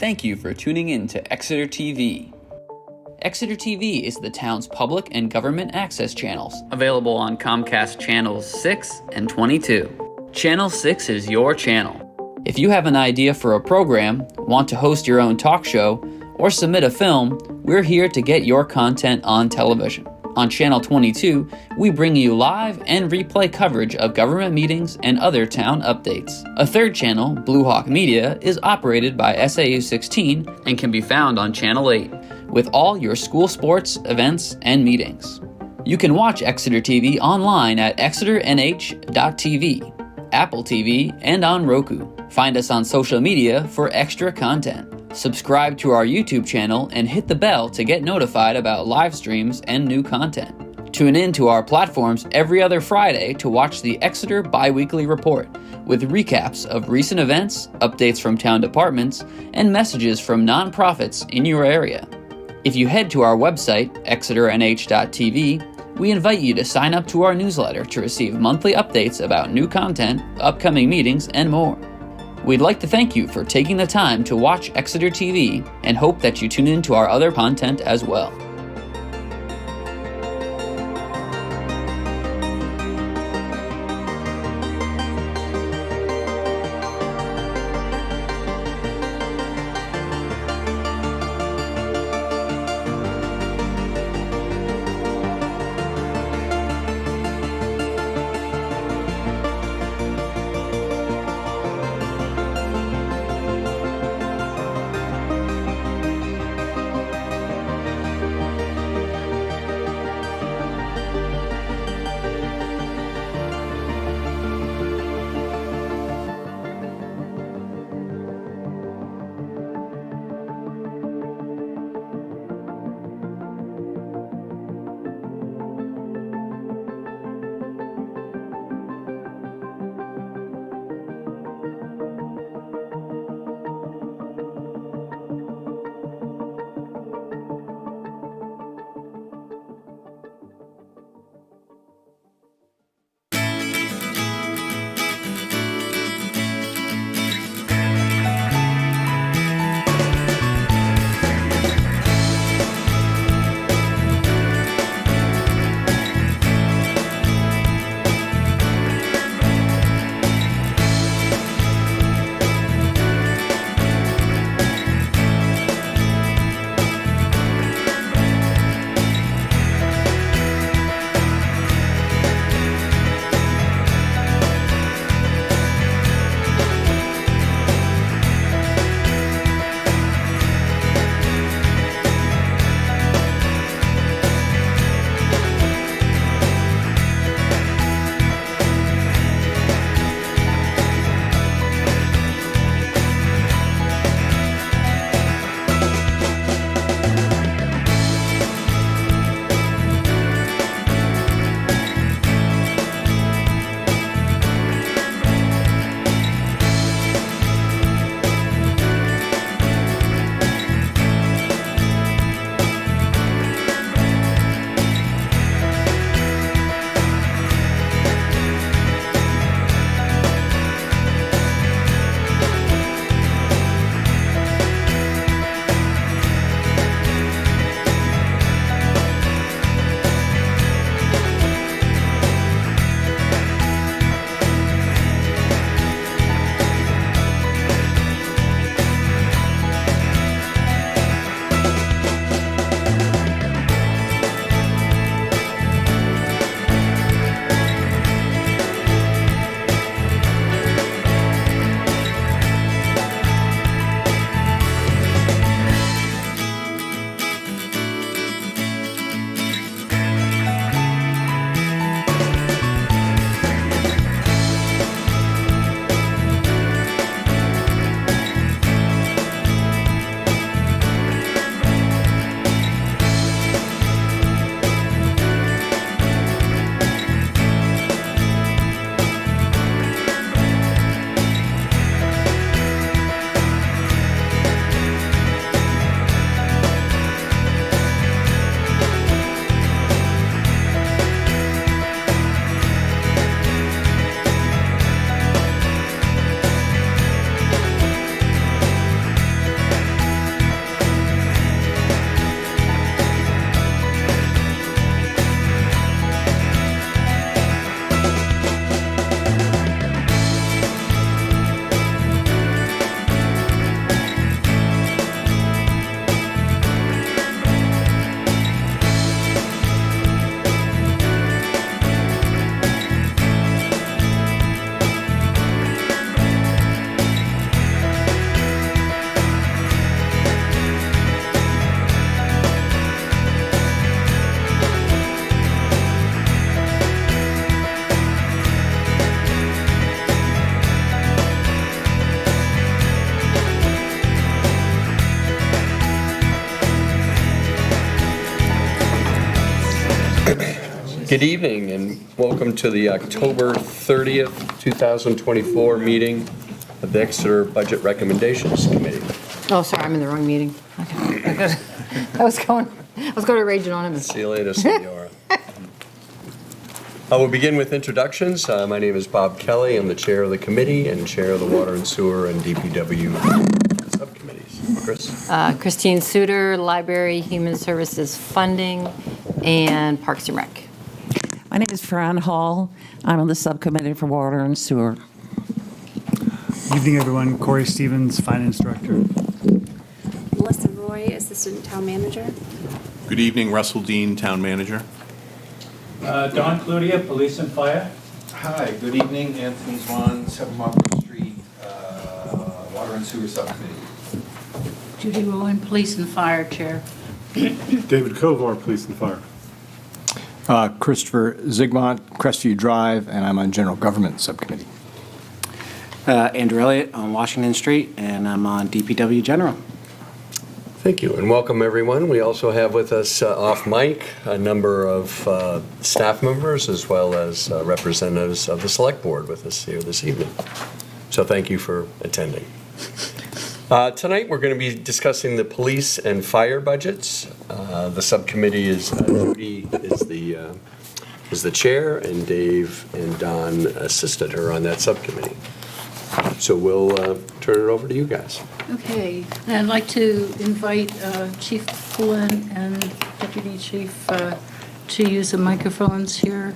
Thank you for tuning in to Exeter TV. Exeter TV is the town's public and government access channels, available on Comcast Channels 6 and 22. Channel 6 is your channel. If you have an idea for a program, want to host your own talk show, or submit a film, we're here to get your content on television. On Channel 22, we bring you live and replay coverage of government meetings and other town updates. A third channel, Blue Hawk Media, is operated by SAU 16 and can be found on Channel 8, with all your school sports, events, and meetings. You can watch Exeter TV online at exeternh.tv, Apple TV, and on Roku. Find us on social media for extra content. Subscribe to our YouTube channel and hit the bell to get notified about live streams and new content. Tune in to our platforms every other Friday to watch the Exeter Biweekly Report, with recaps of recent events, updates from town departments, and messages from nonprofits in your area. If you head to our website, exeternh.tv, we invite you to sign up to our newsletter to receive monthly updates about new content, upcoming meetings, and more. We'd like to thank you for taking the time to watch Exeter TV and hope that you tune in to our other content as well. Good evening and welcome to the October 30th, 2024 meeting of the Exeter Budget Recommendations Committee. Oh, sorry, I'm in the wrong meeting. Okay. I was going to rage on him. See you later, Senora. We'll begin with introductions. My name is Bob Kelly. I'm the chair of the committee and chair of the Water and Sewer and DPW subcommittees. Chris? Christine Suter, Library, Human Services Funding, and Parks and Rec. My name is Fran Hall. I'm on the subcommittee for Water and Sewer. Good evening, everyone. Corey Stevens, Finance Director. Melissa Roy, Assistant Town Manager. Good evening, Russell Dean, Town Manager. Don Cludia, Police and Fire. Hi, good evening, Anthony Swan, 7 Marlborough Street, Water and Sewer Subcommittee. Judy Rowan, Police and Fire Chair. David Kovar, Police and Fire. Christopher Zigmont, Crestview Drive, and I'm on General Government Subcommittee. Andrew Elliott on Washington Street, and I'm on DPW General. Thank you and welcome everyone. We also have with us off mic a number of staff members as well as representatives of the Select Board with us here this evening. So thank you for attending. Tonight we're going to be discussing the police and fire budgets. The subcommittee is Judy is the chair, and Dave and Don assisted her on that subcommittee. So we'll turn it over to you guys. Okay, and I'd like to invite Chief Pullen and Deputy Chief to use the microphones here.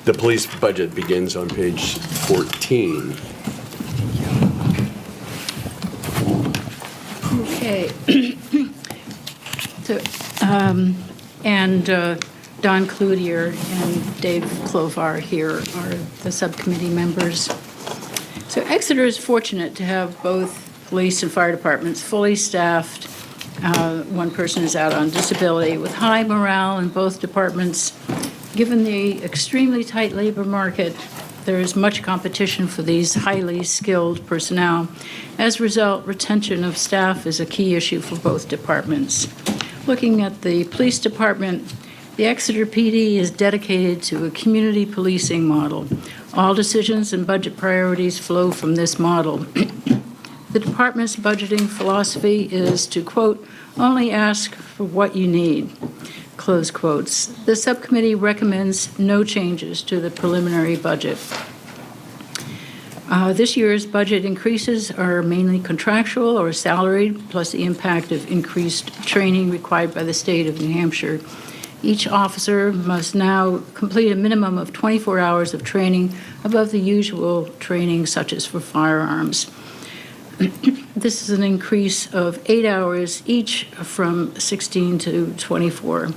The police budget begins on page 14. Okay. So, Don Cloutier and Dave Clovar here are the subcommittee members. So Exeter is fortunate to have both police and fire departments fully staffed. One person is out on disability with high morale in both departments. Given the extremely tight labor market, there is much competition for these highly skilled personnel. As a result, retention of staff is a key issue for both departments. Looking at the police department, the Exeter PD is dedicated to a community policing model. All decisions and budget priorities flow from this model. The department's budgeting philosophy is to, quote, only ask for what you need, close quotes. The subcommittee recommends no changes to the preliminary budget. This year's budget increases are mainly contractual or salaried, plus the impact of increased training required by the state of New Hampshire. Each officer must now complete a minimum of 24 hours of training above the usual training, such as for firearms. This is an increase of 8 hours each from 16 to 24.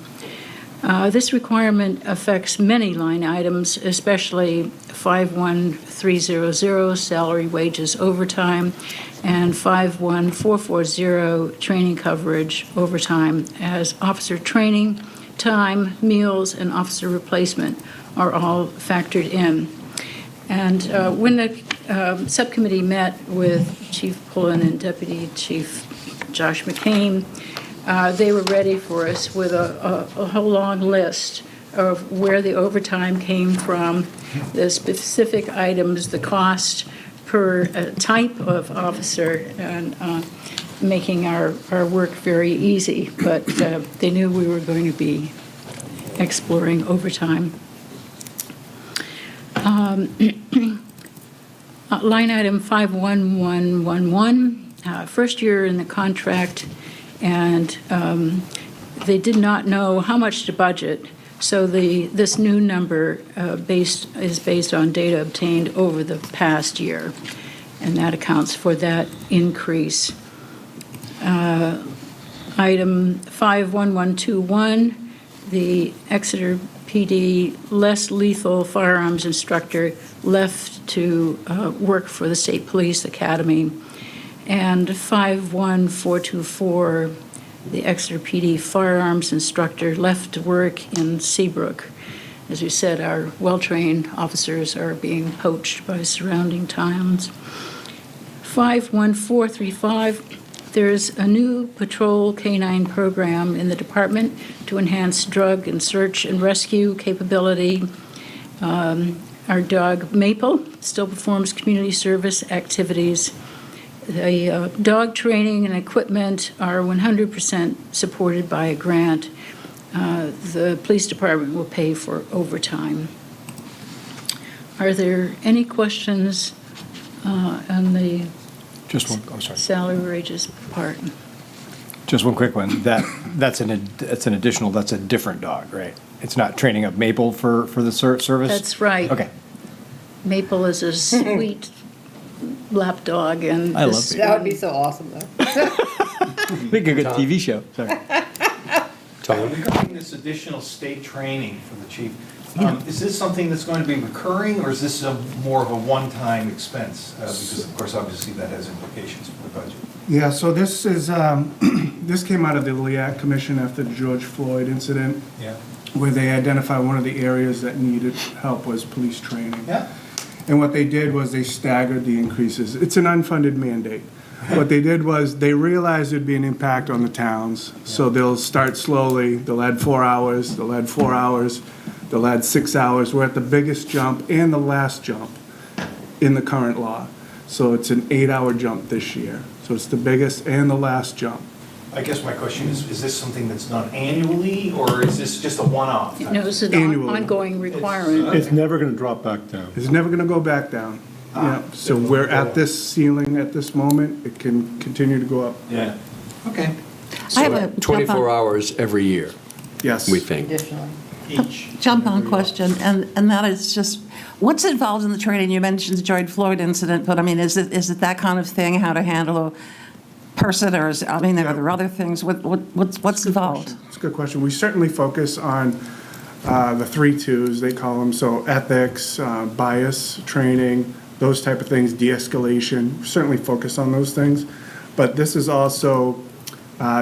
This requirement affects many line items, especially 51300, salary, wages, overtime, and 51440, training coverage, overtime, as officer training, time, meals, and officer replacement are all factored in. And when the subcommittee met with Chief Pullen and Deputy Chief Josh McCain, they were ready for us with a whole long list of where the overtime came from, the specific items, the cost per type of officer, and making our work very easy. But they knew we were going to be exploring overtime. Line item 51111, first year in the contract, and they did not know how much to budget, so this new number is based on data obtained over the past year, and that accounts for that increase. Item 51121, the Exeter PD less lethal firearms instructor left to work for the State Police Academy. And 51424, the Exeter PD firearms instructor left to work in Seabrook. As we said, our well-trained officers are being poached by surrounding towns. 51435, There's a new patrol canine program in the department to enhance drug and search and rescue capability. Our dog Maple still performs community service activities. The dog training and equipment are 100% supported by a grant. The police department will pay for overtime. Are there any questions on the Just one, oh, sorry. salary wages part? Just one quick one. That's an additional, that's a different dog, right? It's not training up Maple for the service? That's right. Okay. Maple is a sweet lap dog, and I love this- Maple. That would be so awesome, though. Make a good TV show. Sorry. Regarding this additional state training for the chief, is this something that's going to be recurring, or is this more of a one-time expense? Because, of course, obviously that has implications for the budget. Yeah, so this is, this came out of the LEAC Commission after the George Floyd incident, Yeah. where they identified one of the areas that needed help was police training. Yeah. And what they did was they staggered the increases. It's an unfunded mandate. What they did was they realized there'd be an impact on the towns, so they'll start slowly. They'll add 4 hours, they'll add 4 hours, they'll add 6 hours. We're at the biggest jump and the last jump in the current law. So it's an 8-hour jump this year. So it's the biggest and the last jump. I guess my question is this something that's done annually, or is this just a one-off? No, this is an Annually. ongoing requirement. It's never going to drop back down. It's never going to go back down. Yeah, so we're at this ceiling at this moment. It can continue to go up. Yeah. Okay. I have a 24 hours every year, Yes. we think. jump on question, and that is just, what's involved in the training? You mentioned the George Floyd incident, but I mean, is it that kind of thing, how to handle a person, or is, I mean, are there other things? What's involved? It's a good question. We certainly focus on the 3 2s, they call them, so ethics, bias training, those type of things, de-escalation. We certainly focus on those things. But this is also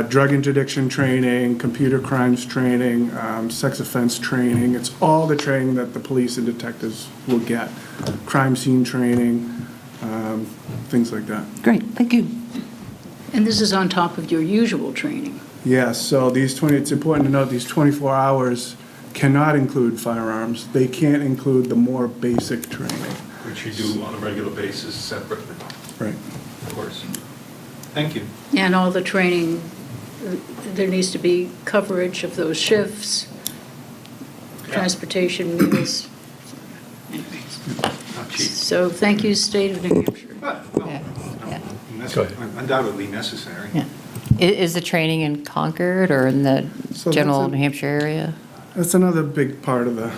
drug interdiction training, computer crimes training, sex offense training. It's all the training that the police and detectives will get. Crime scene training, things like that. Great, thank you. And this is on top of your usual training. Yes, so it's important to note these 24 hours cannot include firearms. They can't include the more basic training. Which you do on a regular basis separately. Right. Of course. Thank you. And all the training, there needs to be coverage of those shifts, transportation, meals. Anyways. Not cheap. So thank you, State of New Hampshire. Go ahead. Undoubtedly necessary. Yeah. Is the training in Concord or in the So general that's a- New Hampshire area? That's another big part of the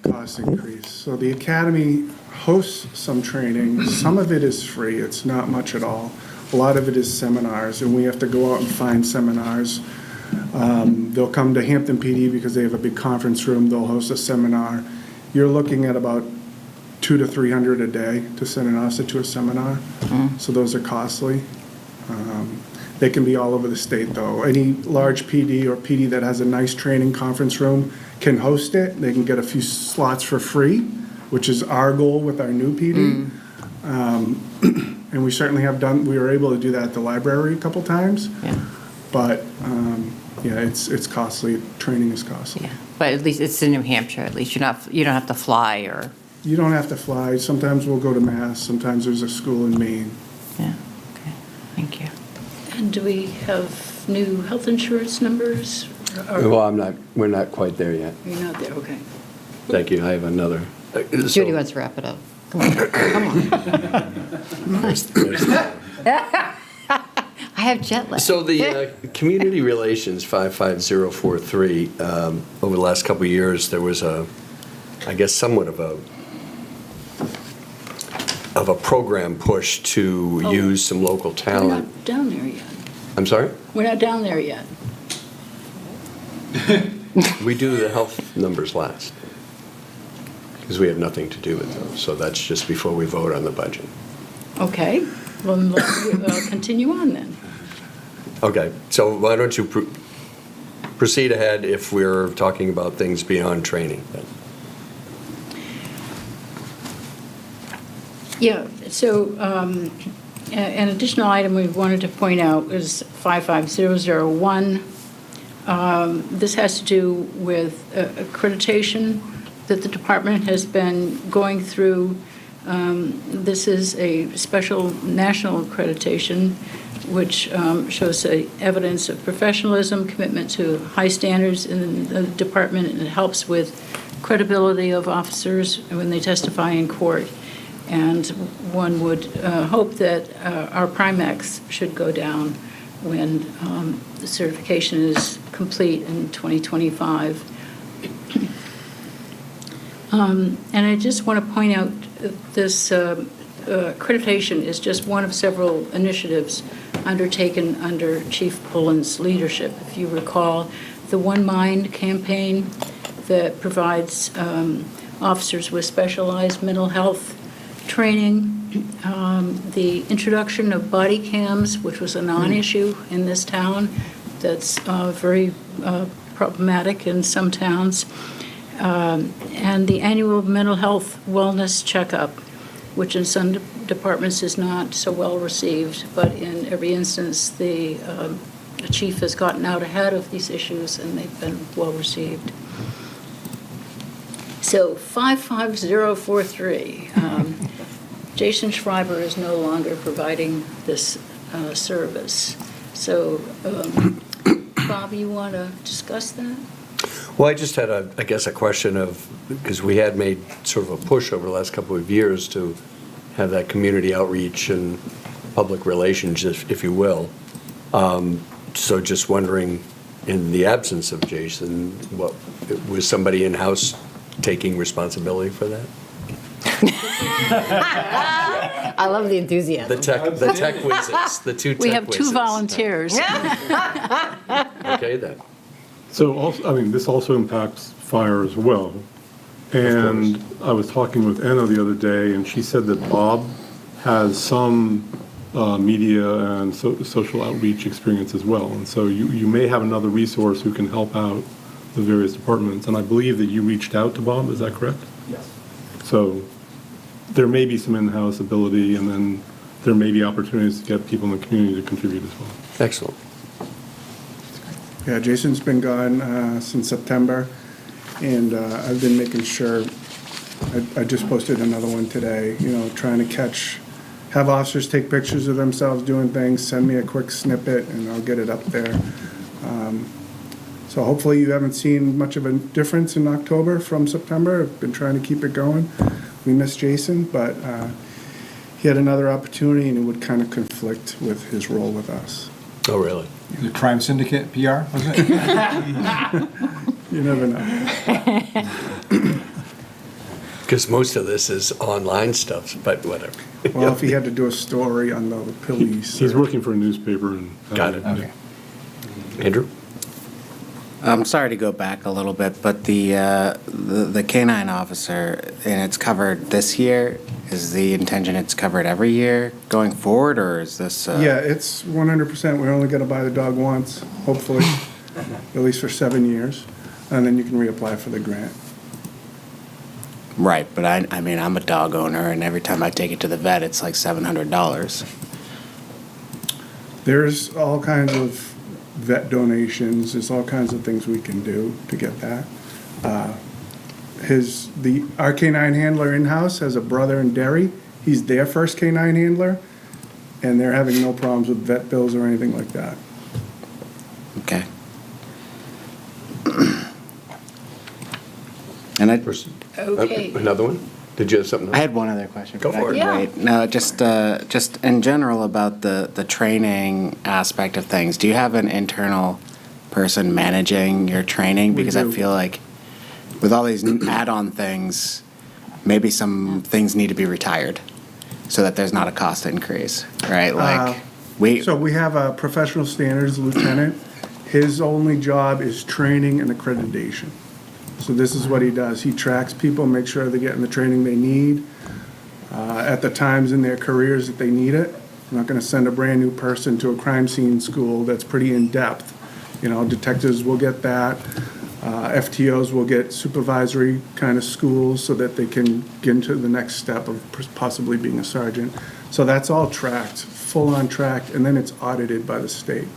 cost increase. So the academy hosts some training. Some of it is free. It's not much at all. A lot of it is seminars, and we have to go out and find seminars. They'll come to Hampton PD because they have a big conference room. They'll host a seminar. You're looking at about $200 to $300 a day to send an officer to a seminar. So those are costly. They can be all over the state, though. Any large PD or PD that has a nice training conference room can host it. They can get a few slots for free, which is our goal with our new PD. And we certainly we were able to do that at the library a couple times. Yeah. But, yeah, it's costly. Training is costly. Yeah, but at least it's in New Hampshire, at least you don't have to fly or, You don't have to fly. Sometimes we'll go to Mass. Sometimes there's a school in Maine. yeah, okay, thank you. And do we have new health insurance numbers? Or Well, we're not quite there yet. you're not there, okay. Thank you. I have another. Judy wants to wrap it up. Come on, come on. I have jet lag. So the community relations 55043, over the last couple of years, there was I guess somewhat of a program push to use some local We're talent. not down there yet. I'm sorry? We're not down there yet. We do the health numbers last, because we have nothing to do with those. So that's just before we vote on the budget. Okay, well, let's continue on then. Okay, so why don't you proceed ahead if we're talking about things beyond training then? Yeah, so An additional item we wanted to point out is 55001. This has to do with accreditation that the department has been going through. This is a special national accreditation which shows evidence of professionalism, commitment to high standards in the department, and it helps with credibility of officers when they testify in court. And one would hope that our Primex should go down when the certification is complete in 2025. And I just want to point out this accreditation is just one of several initiatives undertaken under Chief Pullen's leadership. If you recall, the One Mind campaign that provides officers with specialized mental health training, the introduction of body cams, which was a non-issue in this town, that's very problematic in some towns, and the annual mental health wellness checkup, which in some departments is not so well received, but in every instance, the chief has gotten out ahead of these issues and they've been well received. So 55043, Jason Schreiber is no longer providing this service. So, Bob, you want to discuss that? Well, I just had, I guess, a question of, because we had made sort of a push over the last couple of years to have that community outreach and public relations, if you will. So just wondering, in the absence of Jason, what was somebody in-house taking responsibility for that? I love the enthusiasm. The tech whizzes, the two tech whizzes. We have two volunteers. Okay, then. So also, I mean, this also impacts fire as well. And I was talking with Anna the other day, and she said that Bob has some media and social outreach experience as well. And so you may have another resource who can help out the various departments. And I believe that you reached out to Bob, is that correct? Yes. So there may be some in-house ability, and then there may be opportunities to get people in the community to contribute as well. Excellent. Yeah, Jason's been gone since September, and I've been making sure, I just posted another one today, trying to have officers take pictures of themselves doing things, send me a quick snippet, and I'll get it up there. So hopefully you haven't seen much of a difference in October from September. I've been trying to keep it going. We miss Jason, but he had another opportunity, and it would kind of conflict with his role with us. Oh, really? The Crime Syndicate PR, was it? You never know. Because most of this is online stuff, but whatever. Well, if he had to do a story on the police. He's working for a newspaper and. Got it. Okay. Andrew? I'm sorry to go back a little bit, but the canine officer, and it's covered this year, is the intention it's covered every year going forward, or is this? Yeah, it's 100%. We're only going to buy the dog once, hopefully, at least for 7 years, and then you can reapply for the grant. Right, but I mean, I'm a dog owner, and every time I take it to the vet, it's like $700. There's all kinds of vet donations. There's all kinds of things we can do to get that. Our canine handler in-house has a brother in Derry. He's their first canine handler, and they're having no problems with vet bills or anything like that. Okay. And Okay. Another one? Did you have something else? I had one other question. Go but I for it. can Yeah. wait. No, just in general about the training aspect of things. Do you have an internal person managing your training? Because I feel like with all these add-on things, maybe some things need to be retired so that there's not a cost increase, right? So we have a professional standards lieutenant. His only job is training and accreditation. So this is what he does. He tracks people, makes sure they're getting the training they need at the times in their careers that they need it. I'm not going to send a brand new person to a crime scene school that's pretty in-depth. Detectives will get that. FTOs will get supervisory kind of schools so that they can get into the next step of possibly being a sergeant. So that's all tracked, full on tracked, and then it's audited by the state.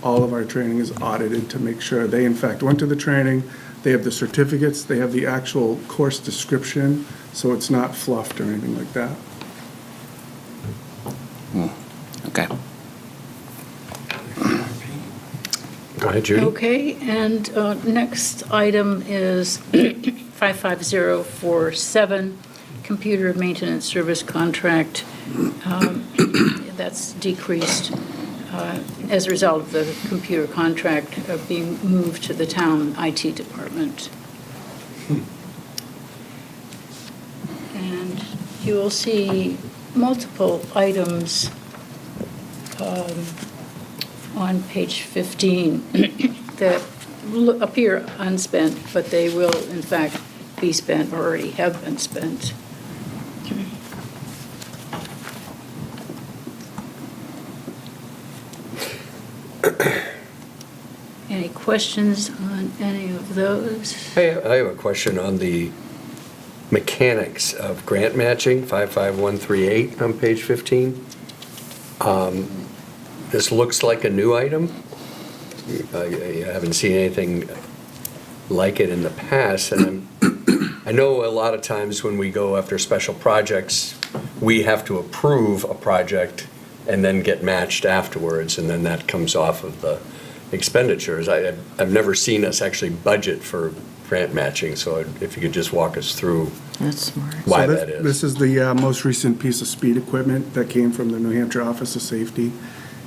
All of our training is audited to make sure they in fact went to the training, they have the certificates, they have the actual course description, so it's not fluffed or anything like that. Okay. Go ahead, Judy. Okay, and next item is 55047, computer maintenance service contract. That's decreased as a result of the computer contract being moved to the town IT department. And you will see multiple items on page 15 that appear unspent, but they will in fact be spent or already have been spent. Any questions on any of those? I have a question on the mechanics of grant matching, 55138 on page 15. This looks like a new item. I haven't seen anything like it in the past, and I know a lot of times when we go after special projects, we have to approve a project and then get matched afterwards, and then that comes off of the expenditures. I've never seen us actually budget for grant matching, so if you could just walk us through That's smart. why So that is. This is the most recent piece of speed equipment that came from the New Hampshire Office of Safety.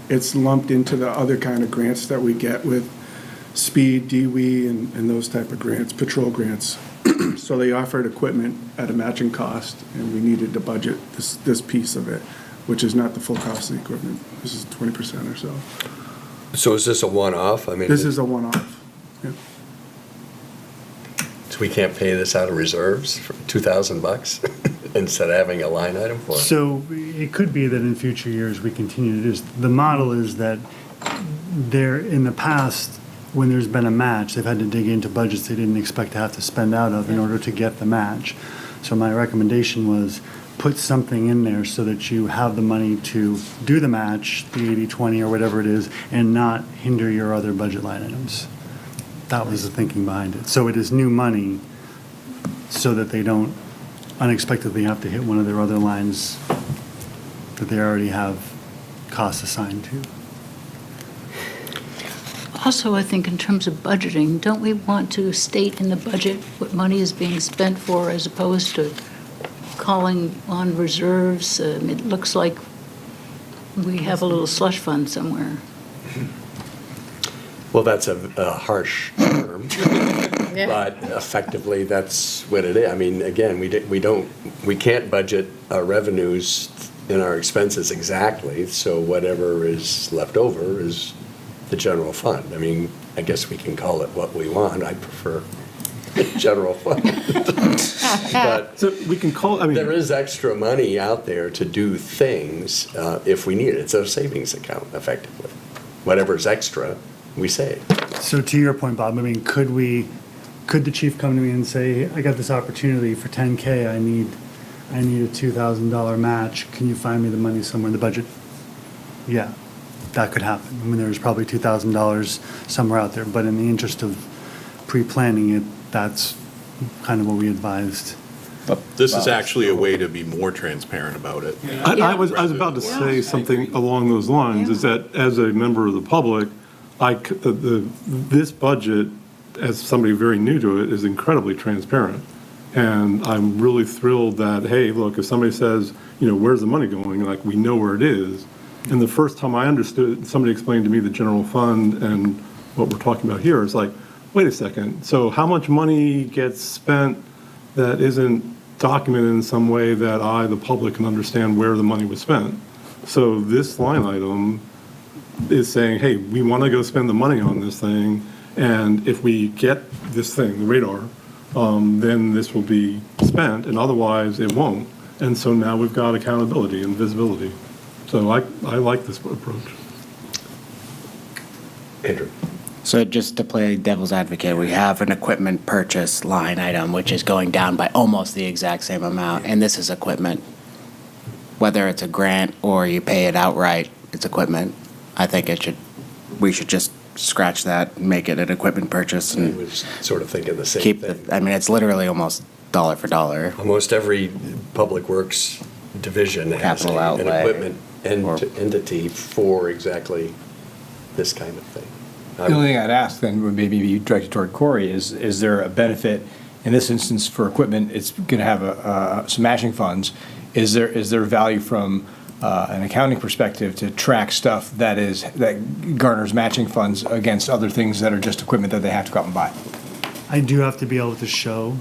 It's lumped into the other kind of grants that we get with speed, DWE, and those type of grants, patrol grants. So they offered equipment at a matching cost, and we needed to budget this piece of it, which is not the full cost of the equipment. This is 20% or so. So is this a one-off? I mean, This is a one-off. Yeah. so we can't pay this out of reserves for $2,000 instead of having a line item for it? So it could be that in future years, we continue to do this. The model is that there, in the past, when there's been a match, they've had to dig into budgets they didn't expect to have to spend out of in order to get the match. So my recommendation was put something in there so that you have the money to do the match, the 80/20 or whatever it is, and not hinder your other budget line items. That was the thinking behind it. So it is new money so that they don't unexpectedly have to hit one of their other lines that they already have costs assigned to. Also, I think in terms of budgeting, don't we want to state in the budget what money is being spent for as opposed to calling on reserves? It looks like we have a little slush fund somewhere. Well, that's a harsh term, but effectively, that's what it is. I mean, again, we can't budget our revenues and our expenses exactly, so whatever is left over is the general fund. I mean, I guess we can call it what we want. I prefer general fund. But So we can call, I mean. there is extra money out there to do things if we need it. It's a savings account, effectively. Whatever's extra, we save. So to your point, Bob, I mean, could the chief come to me and say, I got this opportunity for 10K, I need a $2,000 match, can you find me the money somewhere in the budget? Yeah, that could happen. I mean, there's probably $2,000 somewhere out there, but in the interest of pre-planning it, that's kind of what we advised. This is actually a way to be more transparent about it. I was about to say something along those lines, is that as a member of the public, this budget, as somebody very new to it, is incredibly transparent. And I'm really thrilled that, hey, look, if somebody says, where's the money going? Like, we know where it is. And the first time I understood, somebody explained to me the general fund and what we're talking about here is like, wait a second, so how much money gets spent that isn't documented in some way that I, the public, can understand where the money was spent? So this line item is saying, hey, we want to go spend the money on this thing, and if we get this thing, the radar, then this will be spent, and otherwise it won't. And so now we've got accountability and visibility. So I like this approach. Andrew. So just to play devil's advocate, we have an equipment purchase line item, which is going down by almost the exact same amount, and this is equipment. Whether it's a grant or you pay it outright, it's equipment. I think we should just scratch that, make it an equipment purchase, I and was sort of thinking the same keep thing. I mean, it's literally almost dollar for dollar. Almost every public works division has Capital an outlay. equipment Or- entity for exactly this kind of thing. The only thing I'd ask then would maybe be directed toward Corey is there a benefit, in this instance for equipment, it's going to have some matching funds. Is there value from an accounting perspective to track stuff that garners matching funds against other things that are just equipment that they have to go out and buy? I do have to be able to show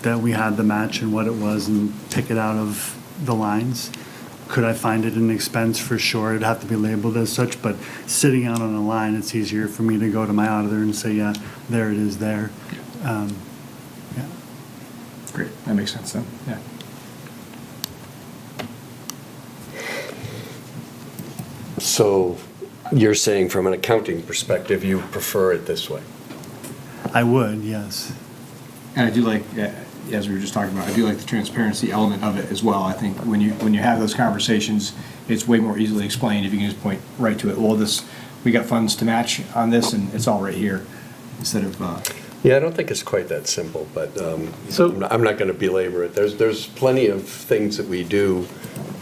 that we had the match and what it was and pick it out of the lines. Could I find it an expense? For sure, it'd have to be labeled as such, but sitting out on a line, it's easier for me to go to my auditor and say, yeah, there it is there. Yeah. Great, that makes sense then, yeah. So you're saying from an accounting perspective, you prefer it this way? I would, yes. And I do like, as we were just talking about, I do like the transparency element of it as well. I think when you have those conversations, it's way more easily explained if you can just point right to it. Well, we got funds to match on this, and it's all right here, instead of. Yeah, I don't think it's quite that simple, but I'm not going to belabor it. There's plenty of things that we do,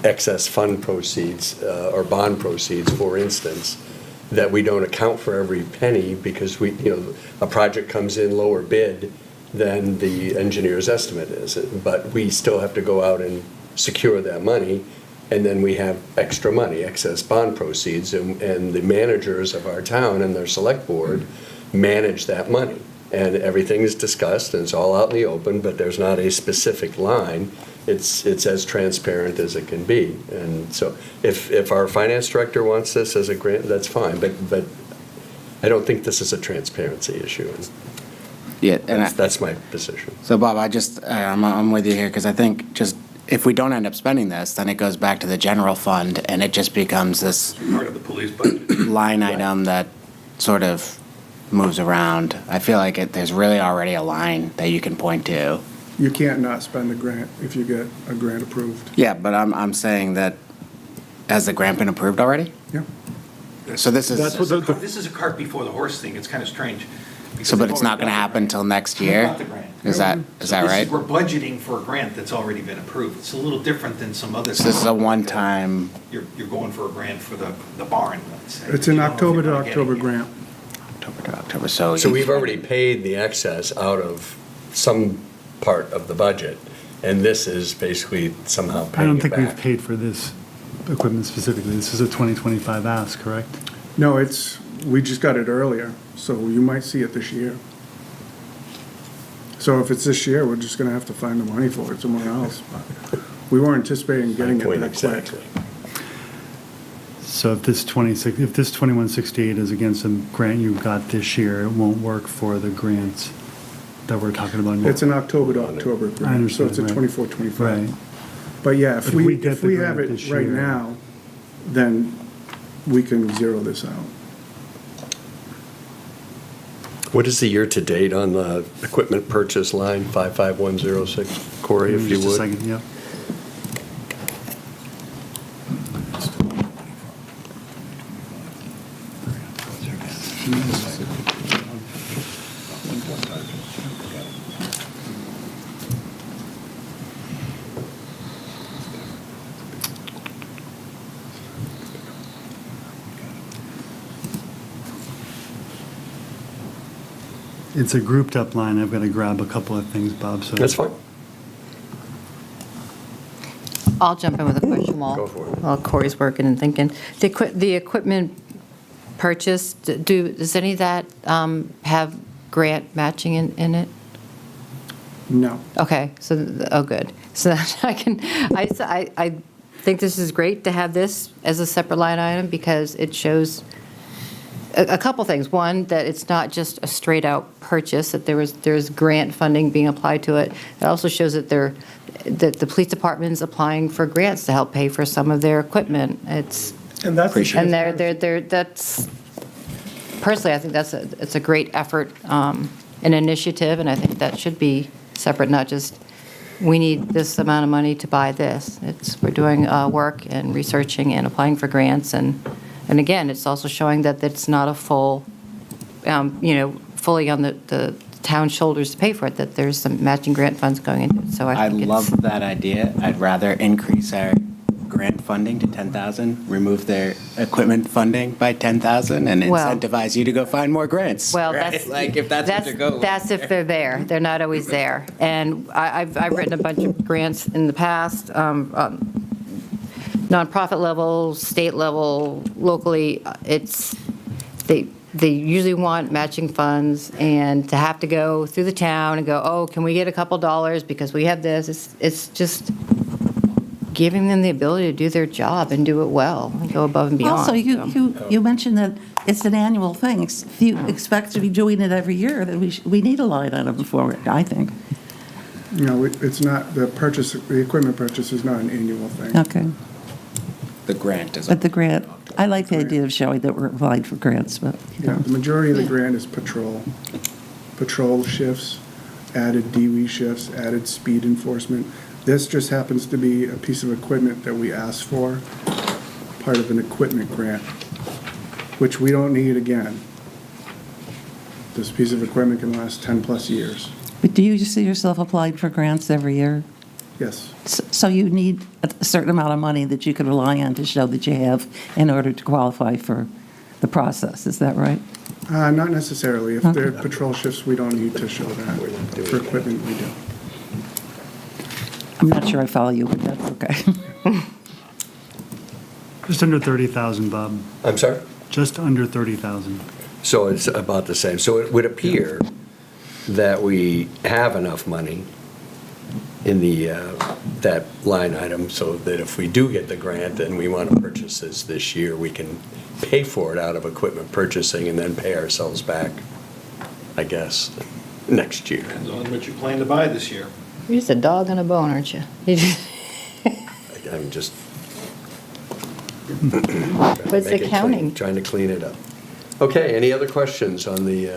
excess fund proceeds or bond proceeds, for instance, that we don't account for every penny because a project comes in lower bid than the engineer's estimate is, but we still have to go out and secure that money, and then we have extra money, excess bond proceeds, and the managers of our town and their select board manage that money. And everything is discussed, and it's all out in the open, but there's not a specific line. It's as transparent as it can be. And so if our finance director wants this as a grant, that's fine, but I don't think this is a transparency issue. Yeah, and that's my position. So Bob, I'm with you here, because I think just if we don't end up spending this, then it goes back to the general fund, and it just becomes this Part of the police budget. line item that sort of moves around. I feel like there's really already a line that you can point to. You can't not spend a grant if you get a grant approved. Yeah, but I'm saying that, has the grant been approved already? Yeah. So this is, This is a cart before the horse thing. It's kind of strange. so but it's not going to happen until next year? Not the grant. Is that right? We're budgeting for a grant that's already been approved. It's a little different than some other. So this is a one-time. You're going for a grant for the barn, let's say. It's an You don't know if October to you're gonna get October it. grant. October to October, so. So we've already paid the excess out of some part of the budget, and this is basically somehow I paying don't it think we've back. paid for this equipment specifically. This is a 2025 ask, correct? No, we just got it earlier, so you might see it this year. So if it's this year, we're just gonna have to find the money for it somewhere else. But we weren't anticipating getting it Point that quick. exactly. So if this 2168 is against a grant you got this year, it won't work for the grants that we're talking about now. It's an October to October grant, so understand, it's a right. 24-25. Right. But yeah, if If we we get the have grant it this right year- now, then we can zero this out. What is the year-to-date on the equipment purchase line, 55106? Corey, if you Just a would. second, yep. It's a grouped up line. I've got to grab a couple of things, Bob, so. That's fine. I'll jump in with a question Go for it. while Corey's working and thinking. The equipment purchase, does any of that have grant matching in it? No. Okay, so, good. So that I think this is great to have this as a separate line item because it shows a couple things. One, that it's not just a straight-out purchase, that there's grant funding being applied to it. It also shows that the police department's applying for grants to help pay for some of their equipment. And that's. And that's, personally, I think it's a great effort, an initiative, and I think that should be separate, not just, we need this amount of money to buy this. We're doing work and researching and applying for grants, and again, it's also showing that it's not a full, fully on the town's shoulders to pay for it, that there's some matching grant funds going into it, so I think love that idea. I'd rather increase our grant funding to 10,000, remove their equipment funding by 10,000, and Well- incentivize you to go find more grants. Well, right? that's. Like, if that's what you're going. That's if they're there. They're not always there. And I've written a bunch of grants in the past, nonprofit level, state level, locally. They usually want matching funds, and to have to go through the town and go, oh, can we get a couple dollars because we have this? It's just giving them the ability to do their job and do it well, and go above and beyond. Also, so. you mentioned that it's an annual thing. If you expect to be doing it every year, then we need a line item for it, I think. It's not, the equipment purchase is not an annual thing. Okay. The grant is. But the grant, I like the idea of showing that we're applied for grants, but. Yeah, the majority of the grant is patrol. Patrol shifts, added DW shifts, added speed enforcement. This just happens to be a piece of equipment that we asked for, part of an equipment grant, which we don't need again. This piece of equipment can last 10-plus years. But do you see yourself applying for grants every year? Yes. So you need a certain amount of money that you can rely on to show that you have in order to qualify for the process, is that right? Not necessarily. If they're patrol shifts, we don't need to show that. For equipment, we do. I'm not sure I follow you, but that's okay. Just under 30,000, Bob. I'm sorry? Just under 30,000. So it's about the same. So it would appear that we have enough money in that line item so that if we do get the grant and we want to purchase this year, we can pay for it out of equipment purchasing and then pay ourselves back, I guess, next year. Depends on what you plan to buy this year. You're just a dog on a bone, aren't you? I'm just. But it's accounting. Trying to clean it up. Okay, any other questions on the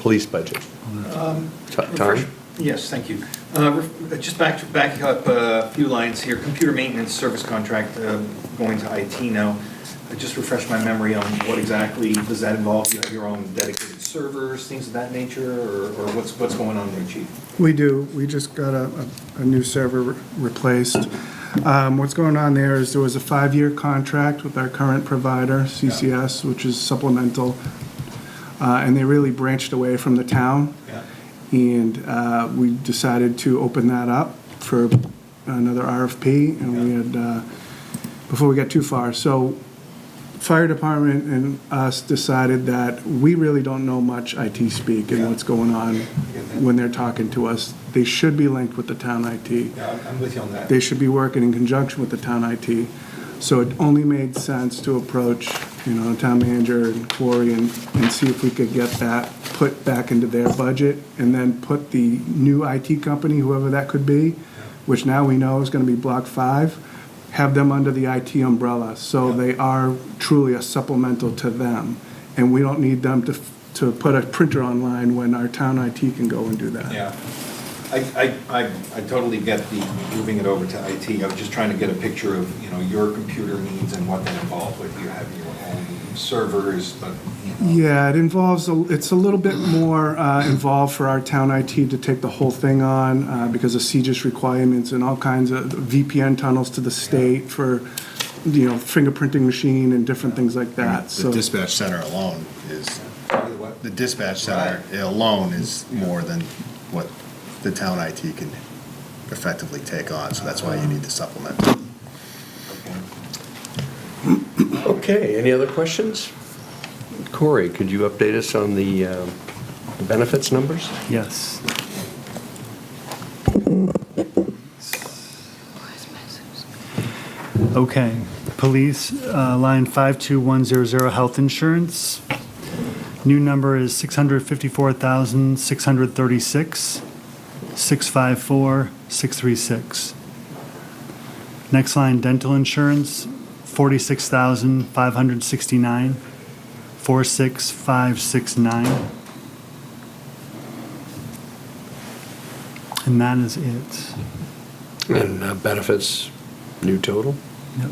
police budget? Tom? Yes, thank you. Just back up a few lines here. Computer maintenance service contract going to IT now. Just refresh my memory on what exactly does that involve? You have your own dedicated servers, things of that nature, or what's going on there, Chief? We do. We just got a new server replaced. What's going on there is there was a 5-year contract with our current provider, CCS, which is supplemental, and they really branched away from the town. Yeah. And we decided to open that up for another RFP, and we had, before we got too far. So fire department and us decided that we really don't know much IT speak and what's going on when they're talking to us. They should be linked with the town IT. Yeah, I'm with you on that. They should be working in conjunction with the town IT. So it only made sense to approach, the town manager and Corey and see if we could get that put back into their budget, and then put the new IT company, whoever that could be, which now we know is going to be Block 5, have them under the IT umbrella. So they are truly a supplemental to them. And we don't need them to put a printer online when our town IT can go and do that. Yeah. I totally get the moving it over to IT. I was just trying to get a picture of, your computer needs and what that involves with you having your own servers, but, Yeah, it's a little bit more involved for our town IT to take the whole thing on because of CGIS requirements and all kinds of VPN tunnels to the state for, fingerprinting machine and different things like that. The dispatch center alone is, the dispatch center alone is more than what the town IT can effectively take on, so that's why you need to supplement. Okay, any other questions? Corey, could you update us on the benefits numbers? Yes. Okay, police, line 52100, health insurance. New number is 654,636, 654,636. Next line, dental insurance, 46,569, 46569. And that is it. And benefits, new total? Yep.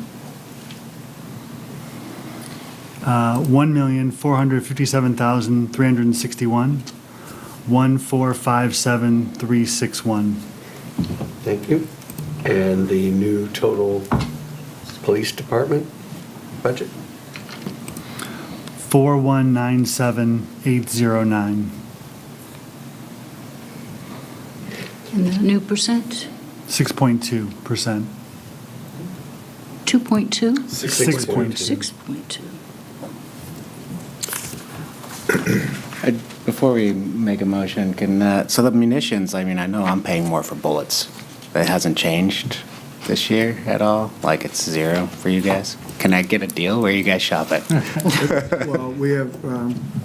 1,457,361. 1,457,361. Thank you. And the new total police department budget? 4,197,809. And the new percent? 6.2%. 2.2? 6.2. 6.2. Before we make a motion, so the munitions, I mean, I know I'm paying more for bullets. That hasn't changed this year at all? Like it's zero for you guys? Can I get a deal where you guys shop it? Well, we have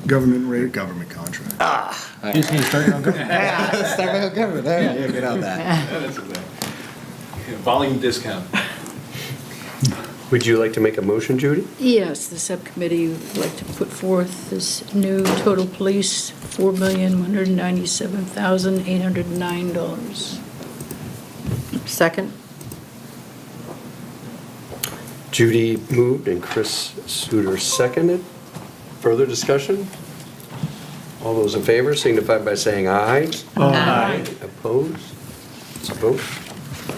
government rate. Government contract. You just need to start your own government. Yeah, start my own government. There you go, get on that. That's a volume discount. Would you like to make a motion, Judy? Yes, the subcommittee would like to put forth this new total police, $4,197,809. Second? Judy moved and Chris Suter seconded. Further discussion? All those in favor signify by saying aye. Aye. Opposed? It's a vote.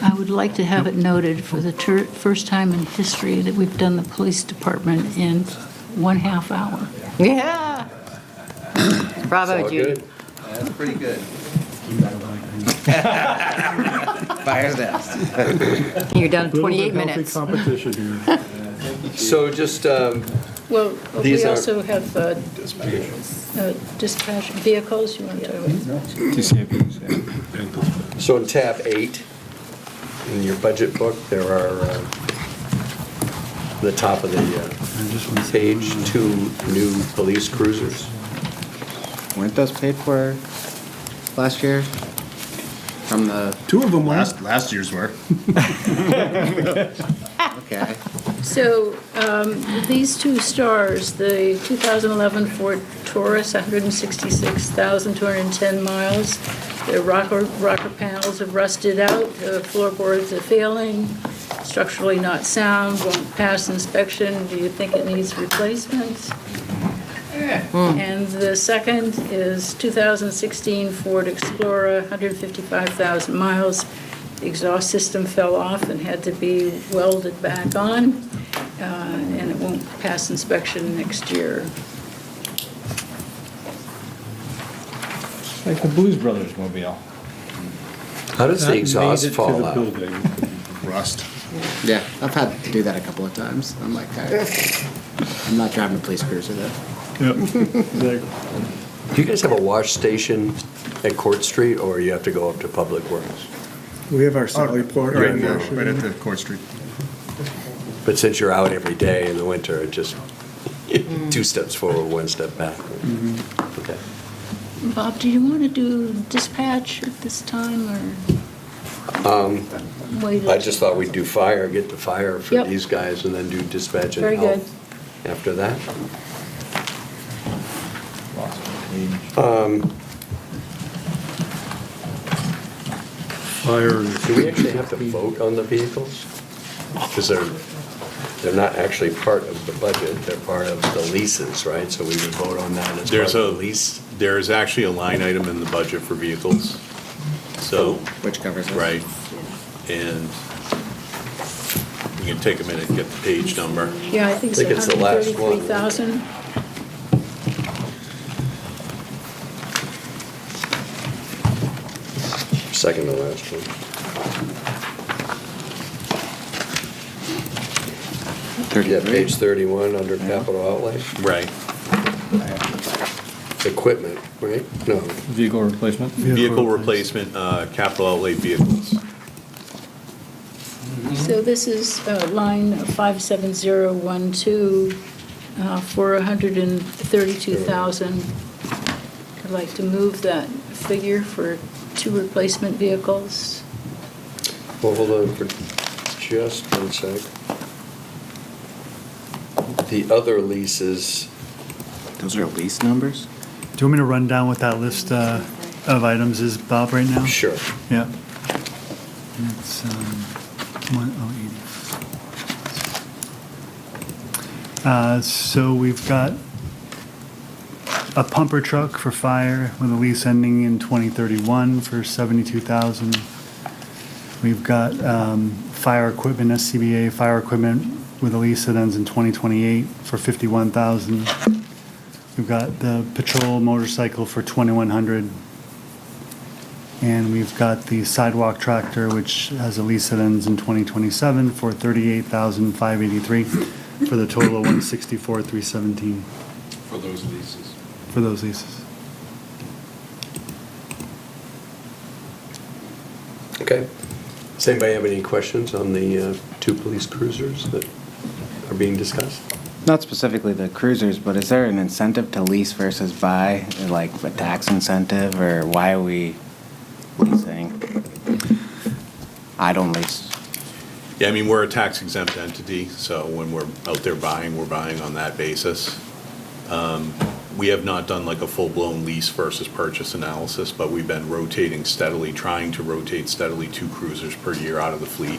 I would like to have it noted for the first time in history that we've done the police department in 1/2 hour. Yeah. Bravo, It's all Judy. good. That's pretty good. Fire's next. You're down to Little 28 bit healthy minutes. competition here. So just, Well, These we are- also have dispatch vehicles you want to talk about. TCAPs, yeah. so in tab 8, in your budget book, there are, the top of the page, 2 new police cruisers. Weren't those paid for last year? From the, Two of them were. Last year's were. okay. So these two stars, the 2011 Ford Taurus, 166,210 miles. The rocker panels have rusted out, the floorboards are failing, structurally not sound, won't pass inspection. Do you think it needs replacement? And the second is 2016 Ford Explorer, 155,000 miles. The exhaust system fell off and had to be welded back on, and it won't pass inspection next year. Like the Blues Brothers mobile. How does the That exhaust made it to fall the out? building. Rust. Yeah, I've had to do that a couple of times. I'm like, I'm not driving a police cruiser though. Yep. Do you guys have a wash station at Court Street, or you have to go up to Public Works? We have our Sally Port right now. Right at the Court Street. But since you're out every day in the winter, it just, 2 steps forward, 1 step back. Okay. Bob, do you want to do dispatch at this time, or wait? I just thought we'd do fire, get the fire for Yep. these guys, and then do dispatch and Very good. health after that. Fire. Do we actually have to vote on the vehicles? Because they're not actually part of the budget, they're part of the leases, right? So we would vote on that as part of the lease? There is actually a line item in the budget for vehicles, so. Which covers it. Right, and we can take a minute and get the page number. Yeah, I think I think it's it's the last one. 133,000. Second to last one. Yeah, page 31, under capital outlay. Right. Equipment, right? No. Vehicle replacement? Vehicle replacement, capital outlay vehicles. So this is line 57012 for 132,000. I'd like to move that figure for 2 replacement vehicles. Well, hold on for just 1 sec. The other leases Those are lease numbers? Do you want me to run down what that list of items is, Bob, right now? Sure. Yeah. It's 1080. So we've got a pumper truck for fire with a lease ending in 2031 for $72,000. We've got fire equipment, SCBA fire equipment with a lease that ends in 2028 for $51,000. We've got the patrol motorcycle for $2,100. And we've got the sidewalk tractor, which has a lease that ends in 2027 for $38,583 for the total of $164,317 For those leases. for those leases. Okay. Does anybody have any questions on the two police cruisers that are being discussed? Not specifically the cruisers, but is there an incentive to lease versus buy, like a tax incentive, or why are we leasing? I don't lease. Yeah, I mean, we're a tax exempt entity, so when we're out there buying, we're buying on that basis. We have not done like a full-blown lease versus purchase analysis, but we've been rotating steadily, trying to rotate steadily 2 cruisers per year out of the fleet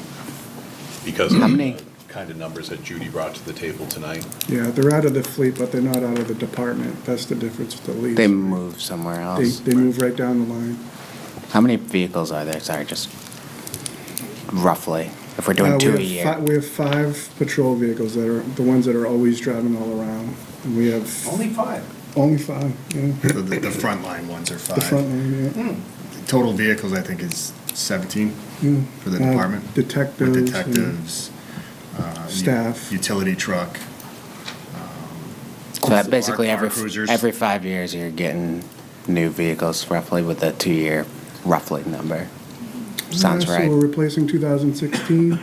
because of the kind of numbers that Judy brought to the table tonight. Yeah, they're out of the fleet, but they're not out of the department. That's the difference with the lease. They move somewhere else. They move right down the line. How many vehicles are there? Sorry, just roughly, if we're doing 2 a year. We have 5 patrol vehicles that are the ones that are always driving all around. And we have. Only 5? Only 5, yeah. So the frontline ones are 5. The front line, yeah. Total vehicles, I think, is 17 for the Uh, department. detectives With and detectives, staff. utility truck. So that basically our cruisers. every 5 years, you're getting new vehicles roughly with a 2-year roughly number. Sounds Yeah, right. So we're replacing 2016,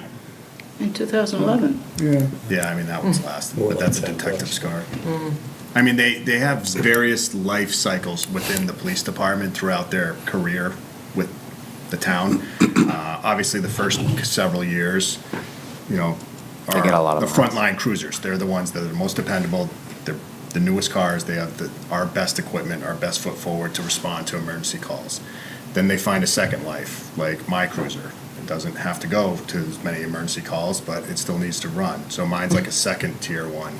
In 2011. yeah. Yeah, I mean, that was last, More but that's a like that detective was. scar. I mean, they have various life cycles within the police department throughout their career with the town. Obviously, the first several years, you know, They get a lot of the miles. frontline cruisers. They're the ones that are the most dependable. They're the newest cars. They have our best equipment, our best foot forward to respond to emergency calls. Then they find a second life, like my cruiser. It doesn't have to go to as many emergency calls, but it still needs to run. So mine's like a second tier one.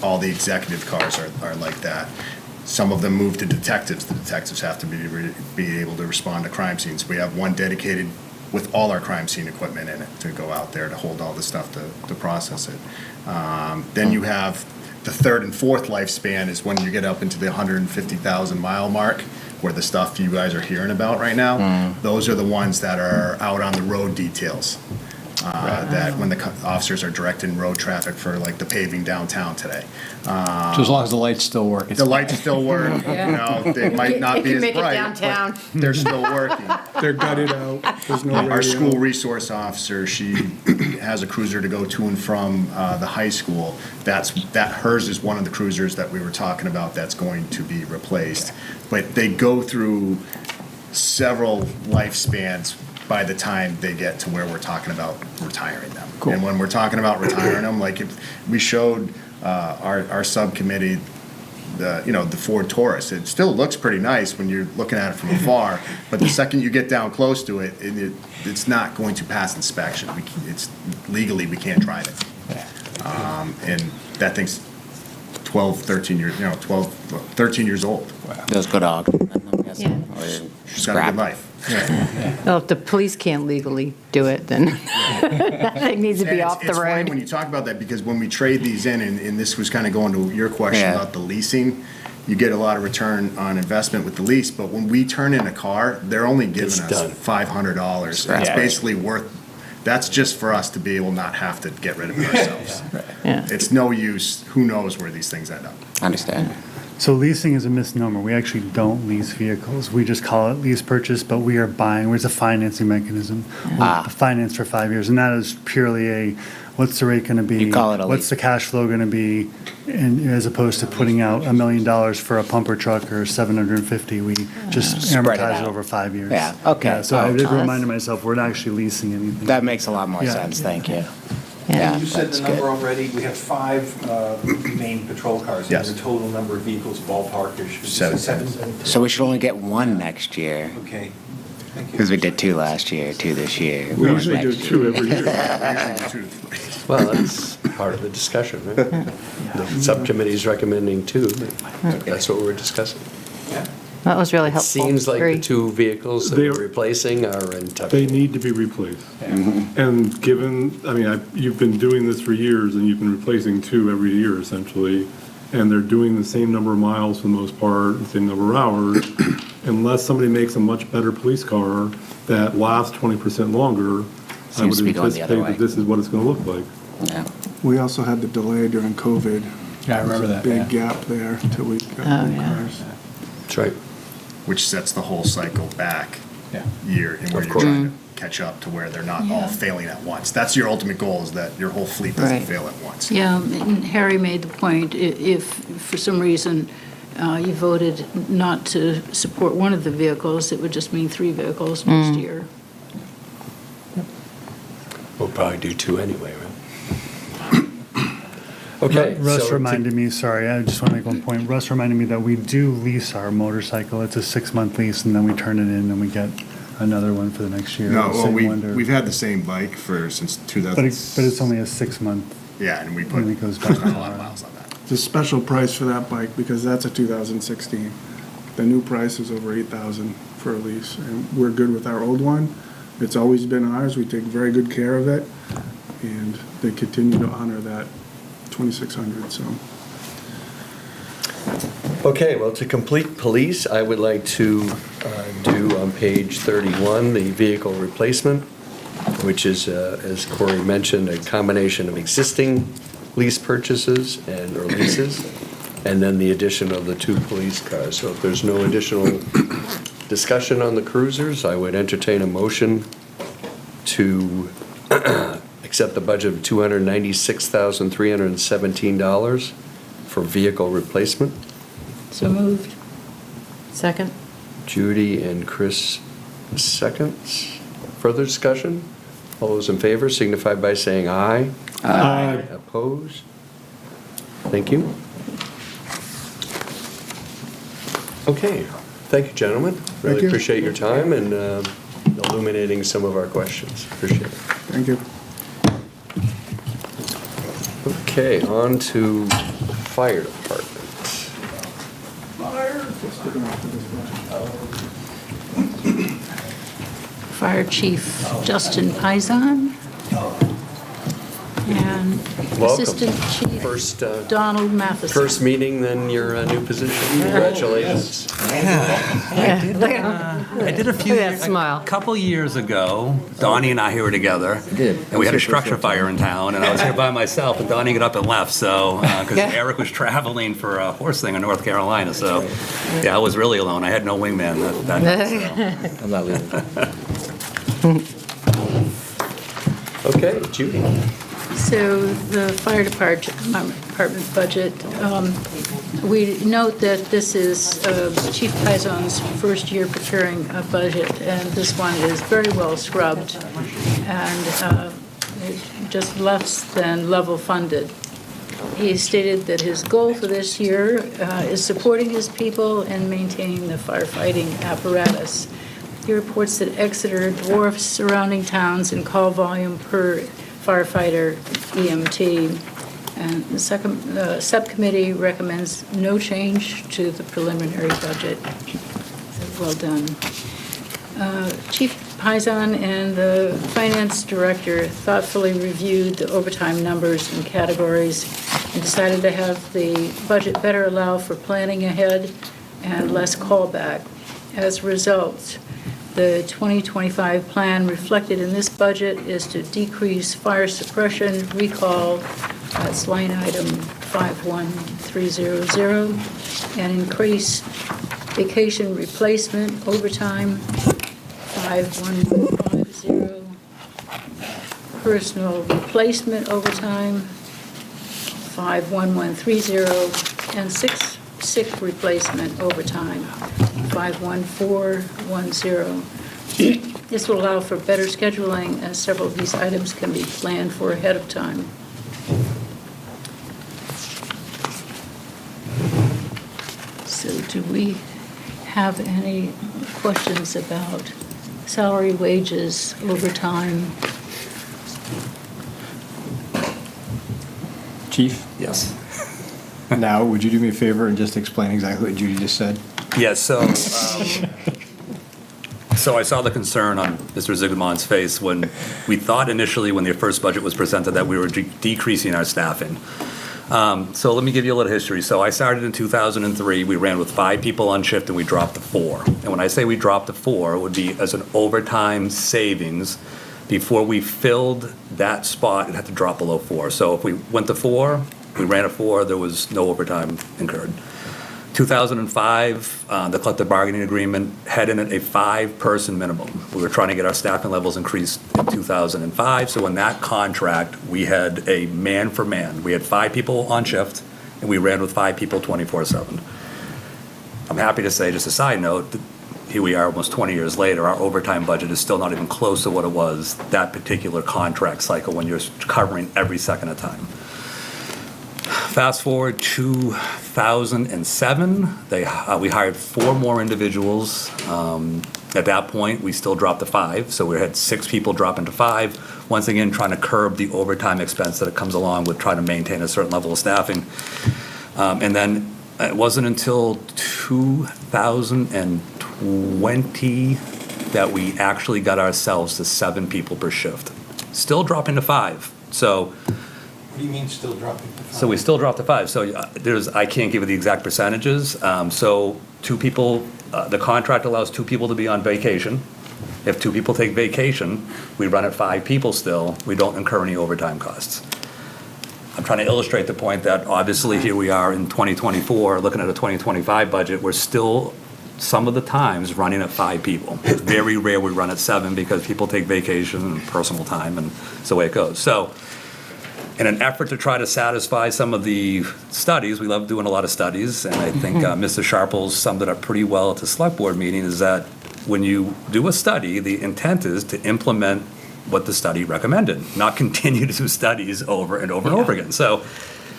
All the executive cars are like that. Some of them move to detectives. The detectives have to be able to respond to crime scenes. We have one dedicated with all our crime scene equipment in it to go out there to hold all the stuff to process it. Then you have the third and fourth lifespan is when you get up into the 150,000 mile mark, where the stuff you guys are hearing about right now, those are the ones that are out on the road details. That when the officers are directing road traffic for like the paving downtown today. So as long as the lights still work. it's The lights still work, you know, they might not be as Make it bright, downtown. but they're still working. They're gutted out, there's no radio. Our school resource officer, she has a cruiser to go to and from the high school. Hers is one of the cruisers that we were talking about that's going to be replaced. But they go through several lifespans by the time they get to where we're talking about retiring them. Cool. And when we're talking about retiring them, like if we showed our subcommittee the Ford Taurus. It still looks pretty nice when you're looking at it from afar, but the second you get down close to it, it's not going to pass inspection. It's legally, we can't drive it. And that thing's 13 years old. Those go to auction, I'm guessing, Yeah. or She's got a scrap. good life. Well, if the police can't legally do it, then that thing needs to And be off the it's funny road. when you talk about that, because when we trade these in, and this was kind of going to your question Yeah. about the leasing, you get a lot of return on investment with the lease, but when we turn in a car, they're only giving It's us done. $500. Right. It's Yeah. basically that's just for us to be able not have to get rid of it ourselves. Yeah. It's no use, who knows where these things end up. I understand. So leasing is a misnomer. We actually don't lease vehicles. We just call it lease purchase, but we are buying. It's a financing mechanism. We'll finance for 5 years, and that is purely what's the rate going to be? You call it a What's lease. the cash flow going to be? And as opposed to putting out $1 million for a pumper truck or $750, we just Spread it amortize out. it over 5 years. Yeah, okay. Yeah, so I Oh, just that's- reminded myself, we're not actually leasing anything. That makes a lot more Yeah. sense, thank you. Yeah, You said that's the number good. already, we have 5 main patrol cars. Yes. And the total number of vehicles ballpark is Seven. 7? So we should only get one next year, Okay, thank you. because we did 2 last year, 2 this year. We one usually do next 2 year. every year. Well, that's part of the discussion, right? The subcommittee's recommending 2, but that's what we're discussing. Yeah. That was really It helpful. seems like Very- the 2 vehicles that They- we're replacing are in tough. They need to be replaced. And given, I mean, you've been doing this for years, and you've been replacing 2 every year essentially, and they're doing the same number of miles for the most part, the same number of hours, unless somebody makes a much better police car that lasts 20% longer, I Seems would to be going the other anticipate way. that this is what it's going to look like. Yeah. We also had the delay during COVID. Yeah, I remember that, There's a yeah. big gap there till we got Oh, new yeah. cars. That's right. Which sets the whole cycle back Yeah. year, and where Of you're course. trying to catch up to where they're not all failing at once. That's your ultimate goal, is that your whole fleet doesn't Right. fail at once. Yeah, and Harry made the point, if for some reason you voted not to support one of the vehicles, it would just mean 3 vehicles next year. We'll probably do 2 anyway, right? Okay. Russ so to- reminded me, sorry, I just want to make one point. Russ reminded me that we do lease our motorcycle. It's a 6-month lease, and then we turn it in, and we get another one for the next year. No, well, Same one to- we've had the same bike since 2000. But it's only a 6-month. Yeah, and we put And it goes back not a to lot of our- miles on that. It's a special price for that bike because that's a 2016. The new price is over 8,000 for a lease, and we're good with our old one. It's always been ours. We take very good care of it, and they continue to honor that 2,600, so. Okay, well, to complete police, I would like to do on page 31, the vehicle replacement, which is, as Corey mentioned, a combination of existing lease purchases or leases, and then the addition of the 2 police cars. So if there's no additional discussion on the cruisers, I would entertain a motion to accept the budget of $296,317 for vehicle replacement. So moved. Second? Judy and Chris seconds. Further discussion? All those in favor signify by saying aye. Aye. Opposed? Thank you. Okay, thank you, gentlemen. Really Thank you. appreciate your time and illuminating some of our questions. Appreciate it. Thank you. Okay, on to fire department. Fire Chief Justin Pizon and Welcome. Assistant Chief First, Donald Matheson. First meeting, then your new position. Congratulations. I did a few, Look at that smile. a couple years ago, Donnie and I here were together. And we had a structure fire in town, and I was here by myself, and Donnie got up and left, so, because Eric was traveling for a horse thing in North Carolina, so, yeah, I was really alone. I had no wingman that night, so. I'm not leaving. Okay, Judy. So the fire department budget, we note that this is Chief Pizon's first year preparing a budget, and this one is very well scrubbed and just less than level funded. He stated that his goal for this year is supporting his people and maintaining the firefighting apparatus. He reports that Exeter dwarfs surrounding towns in call volume per firefighter EMT. And the subcommittee recommends no change to the preliminary budget. Well done. Chief Pizon and the finance director thoughtfully reviewed the overtime numbers and categories and decided to have the budget better allow for planning ahead and less callback. As a result, the 2025 plan reflected in this budget is to decrease fire suppression recall, that's line item 51300, and increase vacation replacement overtime 5150, personal replacement overtime 51130, and sick replacement overtime 51410. This will allow for better scheduling as several of these items can be planned for ahead of time. So do we have any questions about salary, wages, overtime? Chief? Yes. Now, would you do me a favor and just explain exactly what Judy just said? Yes, so I saw the concern on Mr. Zygmunt's face when we thought initially, when the first budget was presented, that we were decreasing our staffing. So let me give you a little history. So I started in 2003. We ran with 5 people on shift, and we dropped to 4. And when I say we dropped to 4, it would be as an overtime savings. Before we filled that spot, it had to drop below 4. So if we went to 4, we ran at 4, there was no overtime incurred. 2005, the collective bargaining agreement had in it a 5-person minimum. We were trying to get our staffing levels increased in 2005, so in that contract, we had a man for man. We had 5 people on shift, and we ran with 5 people 24/7. I'm happy to say, just a side note, that here we are almost 20 years later, our overtime budget is still not even close to what it was that particular contract cycle when you're covering every second of time. Fast forward to 2007, we hired 4 more individuals. At that point, we still dropped to 5, so we had 6 people dropping to 5. Once again, trying to curb the overtime expense that it comes along with trying to maintain a certain level of staffing. And then it wasn't until 2020 that we actually got ourselves to 7 people per shift. Still dropping to 5. So. What do you mean still dropping to 5? So we still dropped to 5. So I can't give you the exact percentages. So 2 people, the contract allows 2 people to be on vacation. If 2 people take vacation, we run at 5 people still. We don't incur any overtime costs. I'm trying to illustrate the point that obviously here we are in 2024, looking at a 2025 budget, we're still some of the times running at 5 people. It's very rare we run at 7 because people take vacation and personal time, and it's the way it goes. So in an effort to try to satisfy some of the studies, we love doing a lot of studies, and I think Mr. Sharples summed it up pretty well at the select board meeting, is that when you do a study, the intent is to implement what the study recommended, not continue to do studies over and over and over again. So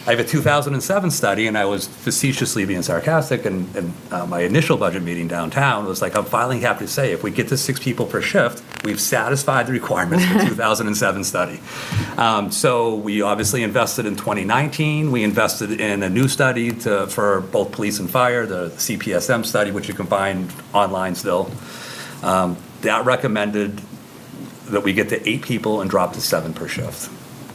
I have a 2007 study, and I was facetiously being sarcastic, and my initial budget meeting downtown was like, I'm finally happy to say, if we get to 6 people per shift, we've satisfied the requirements for the 2007 study. So we obviously invested in 2019. We invested in a new study for both police and fire, the CPSM study, which you can find online still. That recommended that we get to 8 people and drop to 7 per shift.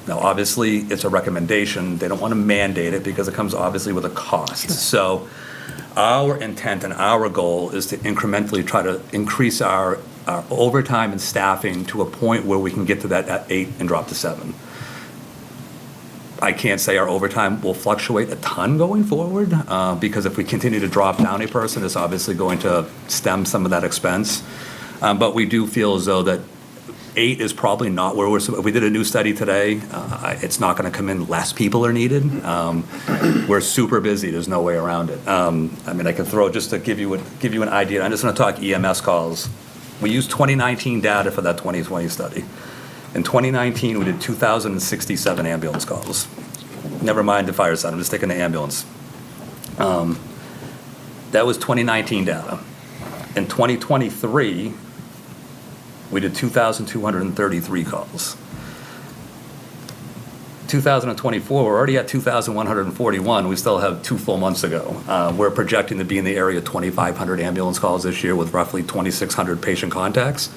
Now, obviously, it's a recommendation. They don't want to mandate it because it comes obviously with a cost. So our intent and our goal is to incrementally try to increase our overtime and staffing to a point where we can get to that at 8 and drop to 7. I can't say our overtime will fluctuate a ton going forward because if we continue to drop down a person, it's obviously going to stem some of that expense. But we do feel as though that 8 is probably not where if we did a new study today, it's not going to come in less people are needed. We're super busy. There's no way around it. I mean, I can throw, just to give you an idea, I'm just going to talk EMS calls. We used 2019 data for that 2020 study. In 2019, we did 2,067 ambulance calls. Never mind the fire side, I'm just taking the ambulance. That was 2019 data. In 2023, we did 2,233 calls. 2024, we're already at 2,141. We still have 2 full months to go. We're projecting to be in the area of 2,500 ambulance calls this year with roughly 2,600 patient contacts.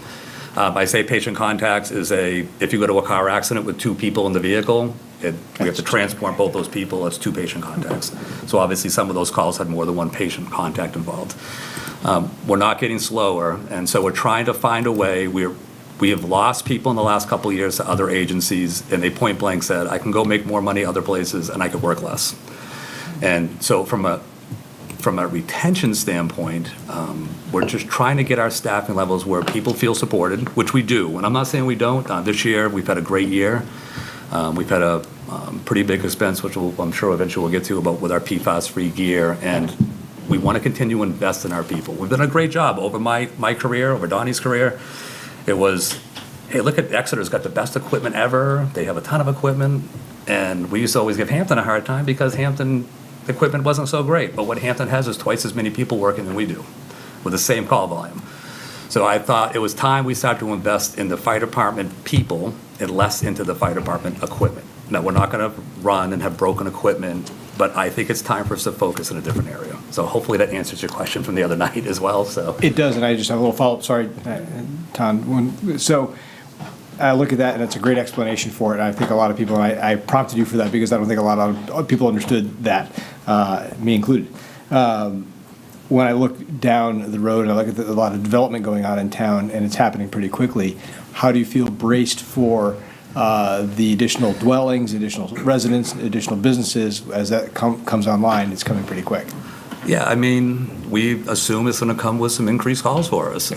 I say patient contacts is if you go to a car accident with 2 people in the vehicle, we have to transport both those people, it's 2 patient contacts. So obviously some of those calls had more than 1 patient contact involved. We're not getting slower, and so we're trying to find a way. We have lost people in the last couple of years to other agencies, and they point blank said, I can go make more money other places and I could work less. And so from a retention standpoint, we're just trying to get our staffing levels where people feel supported, which we do. And I'm not saying we don't. This year, we've had a great year. We've had a pretty big expense, which I'm sure eventually we'll get to, about with our PFAS-free gear. And we want to continue to invest in our people. We've done a great job over my career, over Donnie's career. It was, hey, look at Exeter's got the best equipment ever. They have a ton of equipment. And we used to always give Hampton a hard time because Hampton equipment wasn't so great. But what Hampton has is twice as many people working than we do with the same call volume. So I thought it was time we started to invest in the fire department people and less into the fire department equipment. Now, we're not going to run and have broken equipment, but I think it's time for us to focus in a different area. So hopefully that answers your question from the other night as well, so. It does, and I just have a little follow-up, sorry, Tom. So I look at that, and it's a great explanation for it. I think a lot of people, and I prompted you for that because I don't think a lot of people understood that, me included. When I look down the road and I look at a lot of development going on in town, and it's happening pretty quickly, how do you feel braced for the additional dwellings, additional residents, additional businesses as that comes online? It's coming pretty quick. Yeah, I mean, we assume it's going to come with some increased calls for us.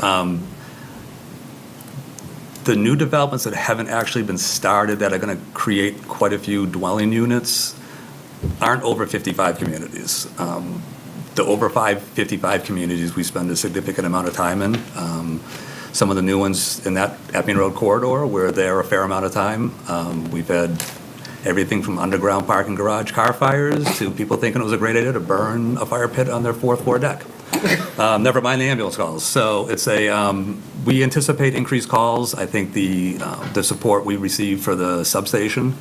The new developments that haven't actually been started that are going to create quite a few dwelling units aren't over 55 communities. The over 55 communities we spend a significant amount of time in. Some of the new ones in that Epping Road corridor, we're there a fair amount of time. We've had everything from underground parking garage car fires to people thinking it was a great idea to burn a fire pit on their fourth floor deck. Never mind the ambulance calls. So it's we anticipate increased calls. I think the support we receive for the substation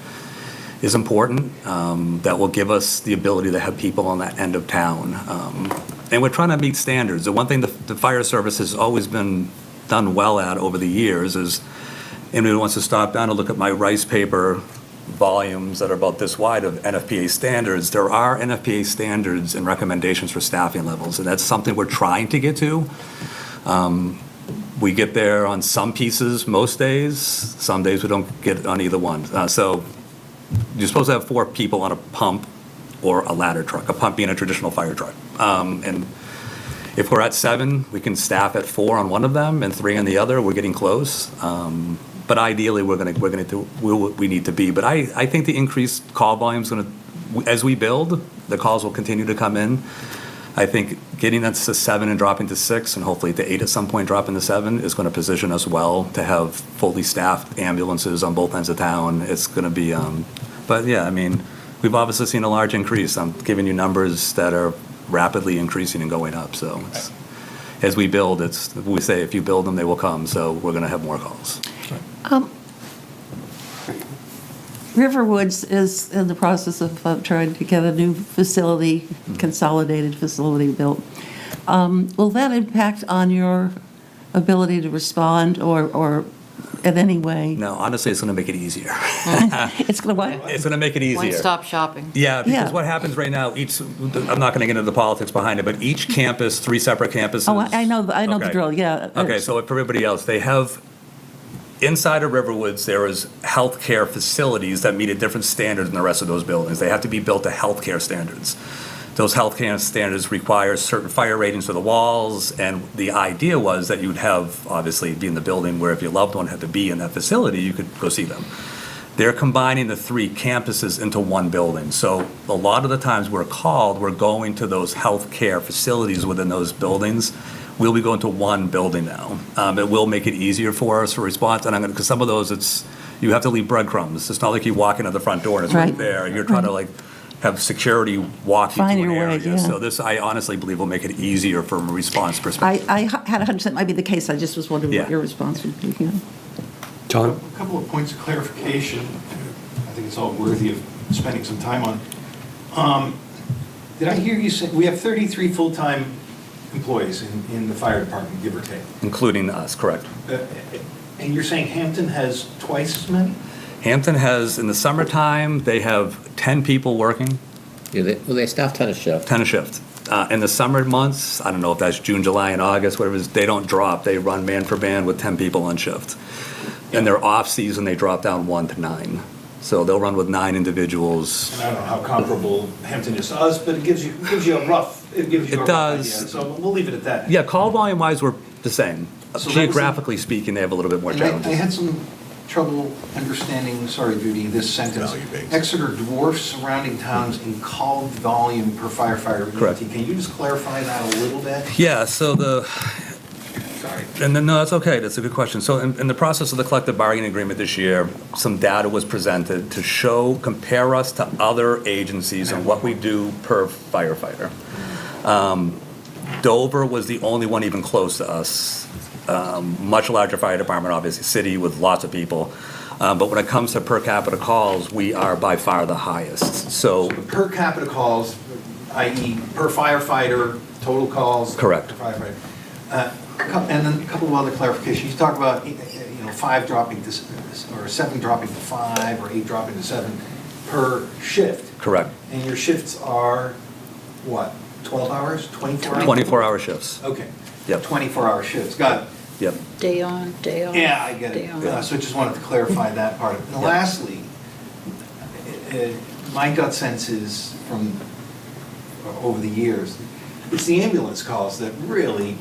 is important. That will give us the ability to have people on that end of town. And we're trying to meet standards. The one thing the fire service has always been done well at over the years is, anyone who wants to stop down and look at my rice paper volumes that are about this wide of NFPA standards, there are NFPA standards and recommendations for staffing levels, and that's something we're trying to get to. We get there on some pieces most days. Some days we don't get on either one. So you're supposed to have 4 people on a pump or a ladder truck, a pump being a traditional fire truck. And if we're at 7, we can staff at 4 on one of them and 3 on the other. We're getting close. But ideally, we need to be. But I think the increased call volume is going to, as we build, the calls will continue to come in. I think getting that to 7 and dropping to 6, and hopefully to 8 at some point, dropping to 7, is going to position us well to have fully staffed ambulances on both ends of town. It's going to be, but yeah, I mean, we've obviously seen a large increase. I'm giving you numbers that are rapidly increasing and going up. So as we build, we say if you build them, they will come. So we're going to have more calls. Riverwoods is in the process of trying to get a new facility, consolidated facility built. Will that impact on your ability to respond or in any way? No, honestly, it's going to make it easier. It's going to what? It's going to make it easier. One-stop shopping. Yeah, because what happens right now, I'm not going to get into the politics behind it, but each campus, 3 separate campuses. Oh, I know the drill, yeah. Okay, so for everybody else, they have, inside of Riverwoods, there is healthcare facilities that meet a different standard than the rest of those buildings. They have to be built to healthcare standards. Those healthcare standards require certain fire ratings for the walls, and the idea was that you'd have, obviously, be in the building where if your loved one had to be in that facility, you could go see them. They're combining the 3 campuses into one building. So a lot of the times we're going to those healthcare facilities within those buildings. We'll be going to one building now. It will make it easier for us for response, and because some of those, you have to leave breadcrumbs. It's not like you walk into the front door and it's right there. You're trying to have security walk you to an area. Yeah. So this, I honestly believe, will make it easier from a response perspective. I had 100% might be the case. I just was wondering what your response would be. John? A couple of points of clarification. I think it's all worthy of spending some time on. Did I hear you say we have 33 full-time employees in the fire department, give or take? Including us, correct. And you're saying Hampton has twice as many? Hampton has, in the summertime, they have 10 people working. Yeah, they staff 10 a shift. 10 a shift. In the summer months, I don't know if that's June, July, and August, whatever it is, they don't drop. They run man for man with 10 people on shift. In their off-season, they drop down 1 to 9. So they'll run with 9 individuals. And I don't know how comparable Hampton is to us, but it gives you a rough idea. So we'll leave it at that. Yeah, call volume-wise, we're the same. So geographically speaking, they have a little bit more challenges. I had some trouble understanding, sorry, Judy, this sentence. Exeter dwarfs surrounding towns in call volume per firefighter. Correct. Can you just clarify that a little bit? Yeah, so Sorry. And then, no, that's okay, that's a good question. So in the process of the collective bargaining agreement this year, some data was presented to compare us to other agencies and what we do per firefighter. Dover was the only one even close to us. Much larger fire department, obviously, city with lots of people. But when it comes to per capita calls, we are by far the highest. So Per capita calls, i.e. per firefighter, total calls. Correct. Per firefighter. And then a couple of other clarifications. You talk about, 5 dropping to, or 7 dropping to 5, or 8 dropping to 7 per shift. Correct. And your shifts are, what, 12 hours, 24 hours? 24-hour shifts. Okay. Yep. 24-hour shifts, got it. Yep. Day on, day off. Yeah, I get day it. on. So I just wanted to clarify that part. And lastly, my gut sense is from over the years, it's the ambulance calls that really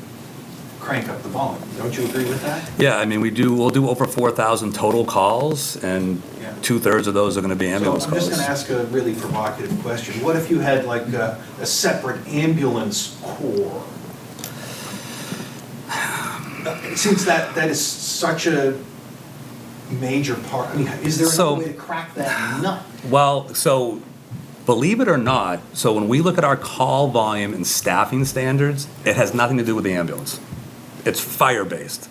crank up the volume. Don't you agree with that? Yeah, I mean, we'll do over 4,000 total calls, and Yeah. 2/3 of those are going to be ambulance So I'm calls. just going to ask a really provocative question. What if you had like a separate ambulance corps? Since that is such a major part, I mean, is there So- another way to crack that nut? Well, so believe it or not, so when we look at our call volume and staffing standards, it has nothing to do with the ambulance. It's fire-based.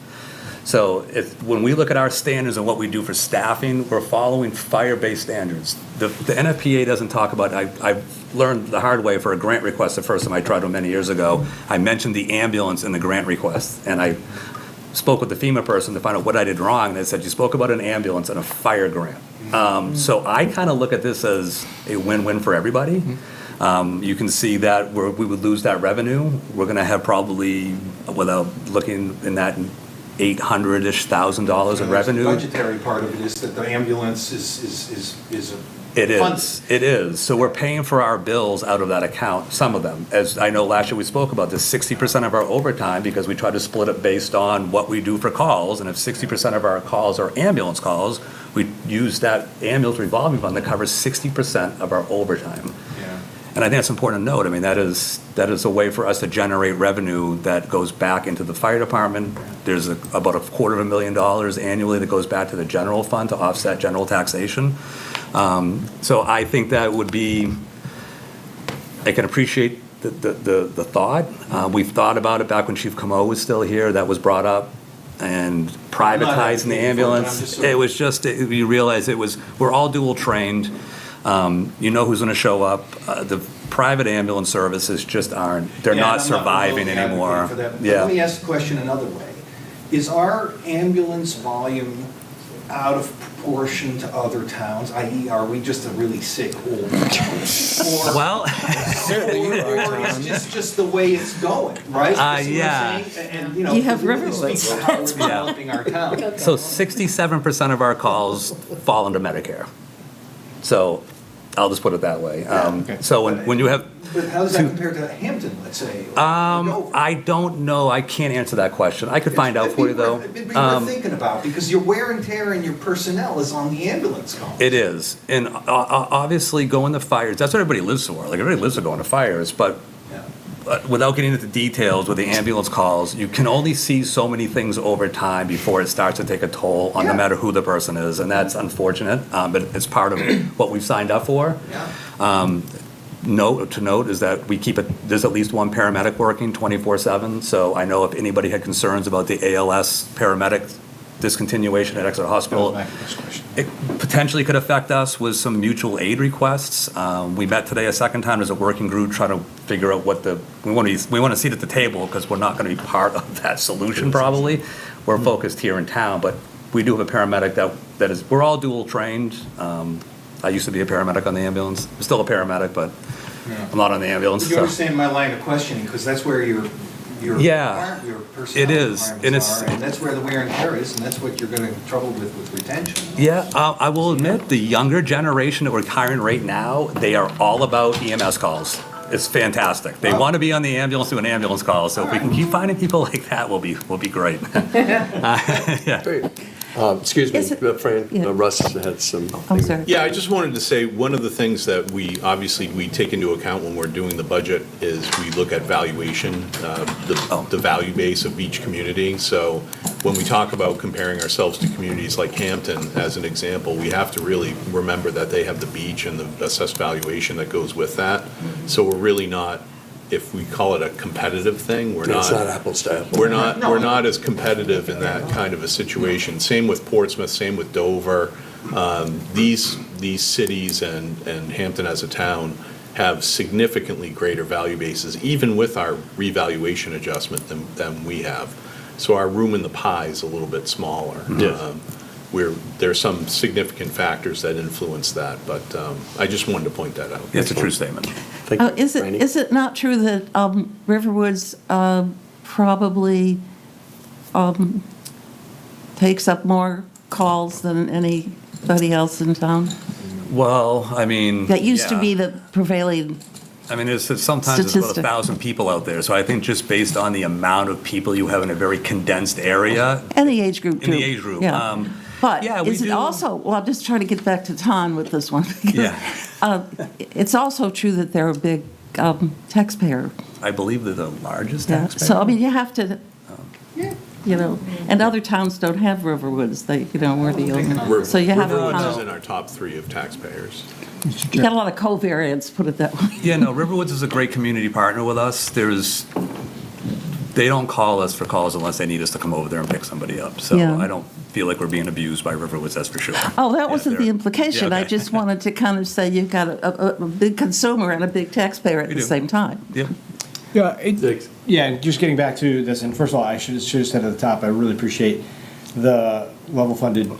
So when we look at our standards and what we do for staffing, we're following fire-based standards. The NFPA doesn't talk about, I've learned the hard way for a grant request the first time I tried one many years ago. I mentioned the ambulance in the grant request, and I spoke with the FEMA person to find out what I did wrong, and they said, you spoke about an ambulance and a fire grant. So I kind of look at this as a win-win for everybody. You can see that we would lose that revenue. We're going to have probably, without looking in that, $800-ish thousand in revenue. The budgetary part of it is that the ambulance is a It fund. is, it is. So we're paying for our bills out of that account, some of them. As I know last year we spoke about this, 60% of our overtime, because we try to split it based on what we do for calls, and if 60% of our calls are ambulance calls, we use that ambulance revolving fund that covers 60% of our overtime. Yeah. And I think that's important to note. I mean, that is a way for us to generate revenue that goes back into the fire department. There's about $250,000 annually that goes back to the general fund to offset general taxation. So I think that would be, I can appreciate the thought. We've thought about it back when Chief Comeau was still here, that was brought up, and privatizing the ambulance. It was just, you realize we're all dual trained. You know who's going to show up. The private ambulance services just aren't, they're Yeah, not and I'm surviving really anymore. advocating for that. But Yeah. Let me ask the question another way. Is our ambulance volume out of proportion to other towns, i.e. are we just a really sick old town? Or, Well, or is just the way it's going, right? You see what I'm yeah. saying? And, You have it really rivulets. speaks to how we're developing our town. So 67% of our calls fall into Medicare. So I'll just put it that way. So when you have, But how does that compare to Hampton, let's say? or Dover? I don't know, I can't answer that question. I could find out for you though. It'd be worth thinking about, because your wear and tear and your personnel is on the ambulance call. It is, and obviously going to fires, that's what everybody lives for. Like, everybody lives for going to fires, but without getting into details with the ambulance calls, you can only see so many things over time before it starts to take a toll on no matter who the person is, and that's unfortunate, but it's part of what we've signed up for. To note is that there's at least one paramedic working 24/7, so I know if anybody had concerns about the ALS paramedic discontinuation at Exeter Hospital, it potentially could affect us with some mutual aid requests. We met today a second time as a working group trying to figure out we want to sit at the table, because we're not going to be part of that solution probably. We're focused here in town, but we do have a paramedic that is, we're all dual trained. I used to be a paramedic on the ambulance. I'm still a paramedic, but I'm not on the ambulance. You so. understand my line of questioning, because that's where your Yeah, personnel it is, and requirements are, and that's where the wear and tear is, and that's what you're going to have trouble with retention. Yeah, I will admit, the younger generation that we're hiring right now, they are all about EMS calls. It's fantastic. They want to be on the ambulance doing ambulance calls, so if we can keep finding people like that, we'll be great. Yeah. Great. Excuse me, Is it- Fran, yeah. Russ had some. I'm sorry. Yeah, I just wanted to say, one of the things that we take into account when we're doing the budget is we look at valuation, the value base of each community. So when we talk about comparing ourselves to communities like Hampton, as an example, we have to really remember that they have the beach and the assessed valuation that goes with that. So we're really not, if we call it a competitive thing, we're not. It's not apples to apples. We're not as competitive in that kind of a situation. Same with Portsmouth, same with Dover. These cities and Hampton as a town have significantly greater value bases, even with our revaluation adjustment than we have. So our room in the pie is a little bit smaller. Yes. There's some significant factors that influence that, but I just wanted to point that out. Yeah, it's a true statement. Thank you. Is it not true that Riverwoods probably takes up more calls than anybody else in town? Well, I mean. That used to yeah. be the prevailing. I mean, sometimes there's about Statistic. 1,000 people out there, so I think just based on the amount of people you have in a very condensed area. And the age group, too. In the age group. Yeah. But yeah, we is it do- also, well, I'm just trying to get back to Ton with this one. because, Yeah. It's also true that they're a big taxpayer. I believe they're the largest Yeah. taxpayer. So, I mean, you have to, and other towns don't have Riverwoods. We're the only. So you have Riverwoods is in our top 3 of taxpayers. You got a lot of covariance, put it that way. Yeah, no, Riverwoods is a great community partner with us. They don't call us for calls unless they need us to come over there and pick somebody up. So Yeah. I don't feel like we're being abused by Riverwoods, that's for sure. Oh, that wasn't the they're- implication. Yeah, I okay. just wanted to kind of say you've got a big consumer and a big taxpayer at We the do. same time. Yep. Yeah, and just getting back to this, and first of all, I should have said at the top, I really appreciate the level-funded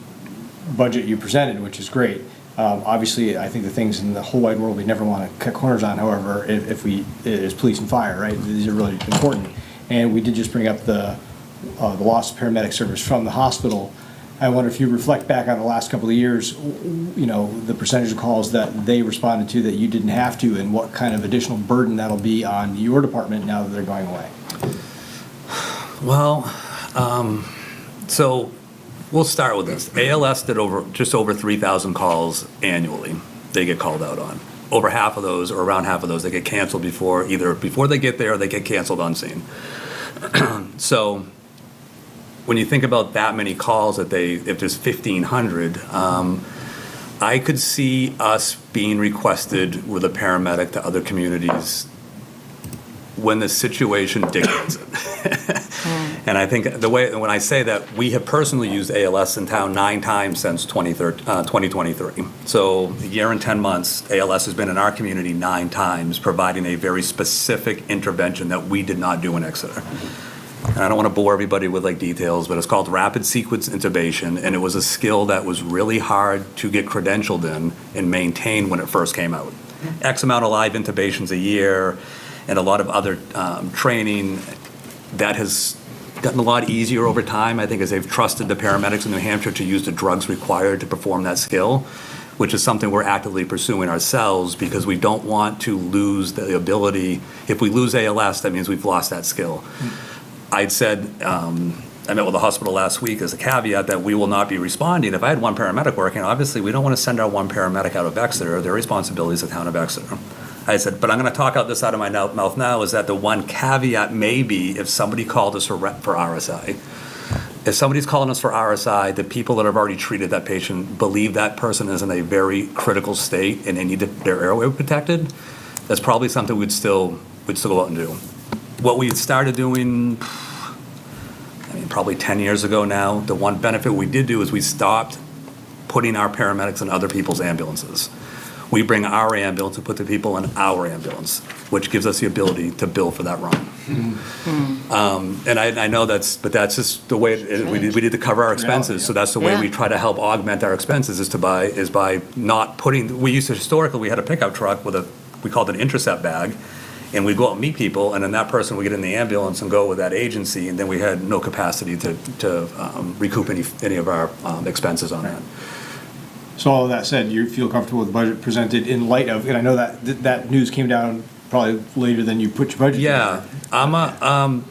budget you presented, which is great. Obviously, I think the things in the whole wide world we never want to cut corners on, however, is police and fire, right? These are really important. And we did just bring up the loss of paramedic service from the hospital. I wonder if you reflect back on the last couple of years, the percentage of calls that they responded to that you didn't have to, and what kind of additional burden that'll be on your department now that they're going away. Well, so we'll start with this. ALS did just over 3,000 calls annually they get called out on. Over half of those, or around half of those, they get canceled before they get there or they get canceled on scene. So when you think about that many calls if there's 1,500, I could see us being requested with a paramedic to other communities when the situation dictates it. And I think when I say that, we have personally used ALS in town 9 times since 2023. So a year and 10 months, ALS has been in our community 9 times, providing a very specific intervention that we did not do in Exeter. And I don't want to bore everybody with details, but it's called rapid sequence intubation, and it was a skill that was really hard to get credentialed in and maintain when it first came out. X amount of live intubations a year, and a lot of other training that has gotten a lot easier over time, I think, as they've trusted the paramedics in New Hampshire to use the drugs required to perform that skill, which is something we're actively pursuing ourselves because we don't want to lose the ability. If we lose ALS, that means we've lost that skill. I'd said, I met with the hospital last week as a caveat that we will not be responding. If I had one paramedic working, obviously we don't want to send our one paramedic out of Exeter. Their responsibility is the town of Exeter. I said, but I'm going to talk out this out of my mouth now, is that the one caveat may be if somebody called us for RSI. If somebody's calling us for RSI, the people that have already treated that patient believe that person is in a very critical state and they need their airway protected, that's probably something we'd still go out and do. What we started doing, probably 10 years ago now, the one benefit we did do is we stopped putting our paramedics in other people's ambulances. We bring our ambulance and put the people in our ambulance, which gives us the ability to bill for that run. And I know that's just the way we need to cover our expenses. So that's the way we try to help augment our expenses is by not putting. We used to historically we had a pickup truck with we called it an intercept bag, and we'd go out and meet people, and then that person would get in the ambulance and go with that agency, and then we had no capacity to recoup any of our expenses on that. So all of that said, you feel comfortable with the budget presented in light of, and I know that news came down probably later than you put your budget Yeah, together.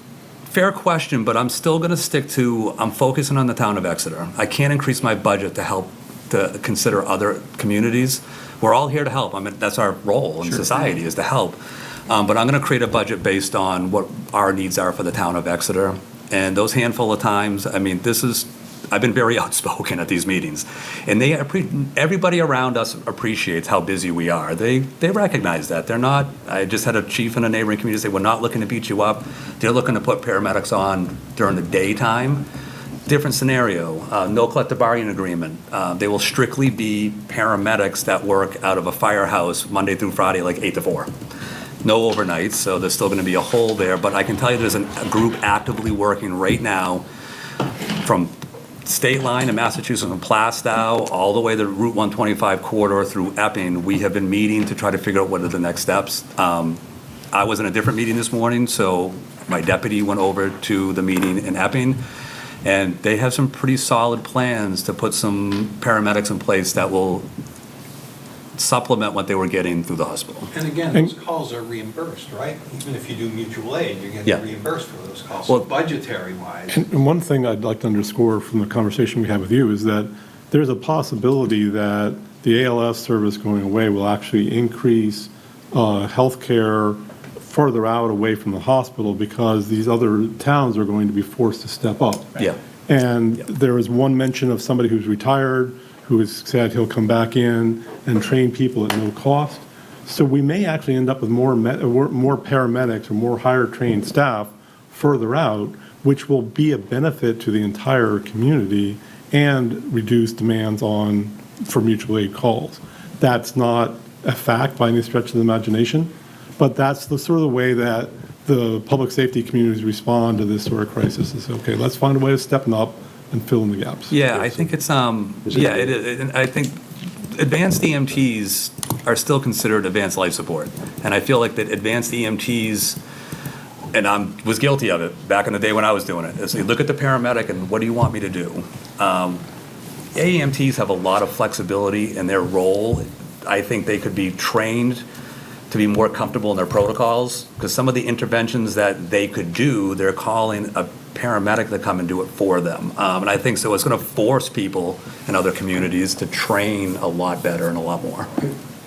Fair question, but I'm still going to stick to, I'm focusing on the town of Exeter. I can't increase my budget to help, to consider other communities. We're all here to help. I mean, that's our role in society, is to help. But I'm going to create a budget based on what our needs are for the town of Exeter. And those handful of times, I mean, I've been very outspoken at these meetings. And everybody around us appreciates how busy we are. They recognize that. They're not, I just had a chief in a neighboring community say, we're not looking to beat you up. They're looking to put paramedics on during the daytime. Different scenario, no collective bargaining agreement. They will strictly be paramedics that work out of a firehouse Monday through Friday, like 8 to 4. No overnights, so there's still going to be a hole there. But I can tell you there's a group actively working right now from state line in Massachusetts, from Plastow, all the way to Route 125 corridor through Epping. We have been meeting to try to figure out what are the next steps. I was in a different meeting this morning, so my deputy went over to the meeting in Epping, and they have some pretty solid plans to put some paramedics in place that will supplement what they were getting through the hospital. And again, those calls are reimbursed, right? Even if you do mutual aid, you're getting reimbursed for those calls. So budgetary-wise. And one thing I'd like to underscore from the conversation we had with you is that there's a possibility that the ALS service going away will actually increase healthcare further out away from the hospital, because these other towns are going to be forced to step up. Yeah. And there was one mention of somebody who's retired, who has said he'll come back in and train people at no cost. So we may actually end up with more paramedics or more higher trained staff further out, which will be a benefit to the entire community and reduce demands for mutual aid calls. That's not a fact by any stretch of the imagination, but that's the sort of the way that the public safety communities respond to this sort of crisis. Is okay, let's find a way of stepping up and fill in the gaps. Yeah, I think it's, it is, and I think advanced EMTs are still considered advanced life support. And I feel like that advanced EMTs, and I was guilty of it back in the day when I was doing it, is you look at the paramedic and what do you want me to do? AEMTs have a lot of flexibility in their role. I think they could be trained to be more comfortable in their protocols, because some of the interventions that they could do, they're calling a paramedic to come and do it for them. And I think so it's going to force people in other communities to train a lot better and a lot more.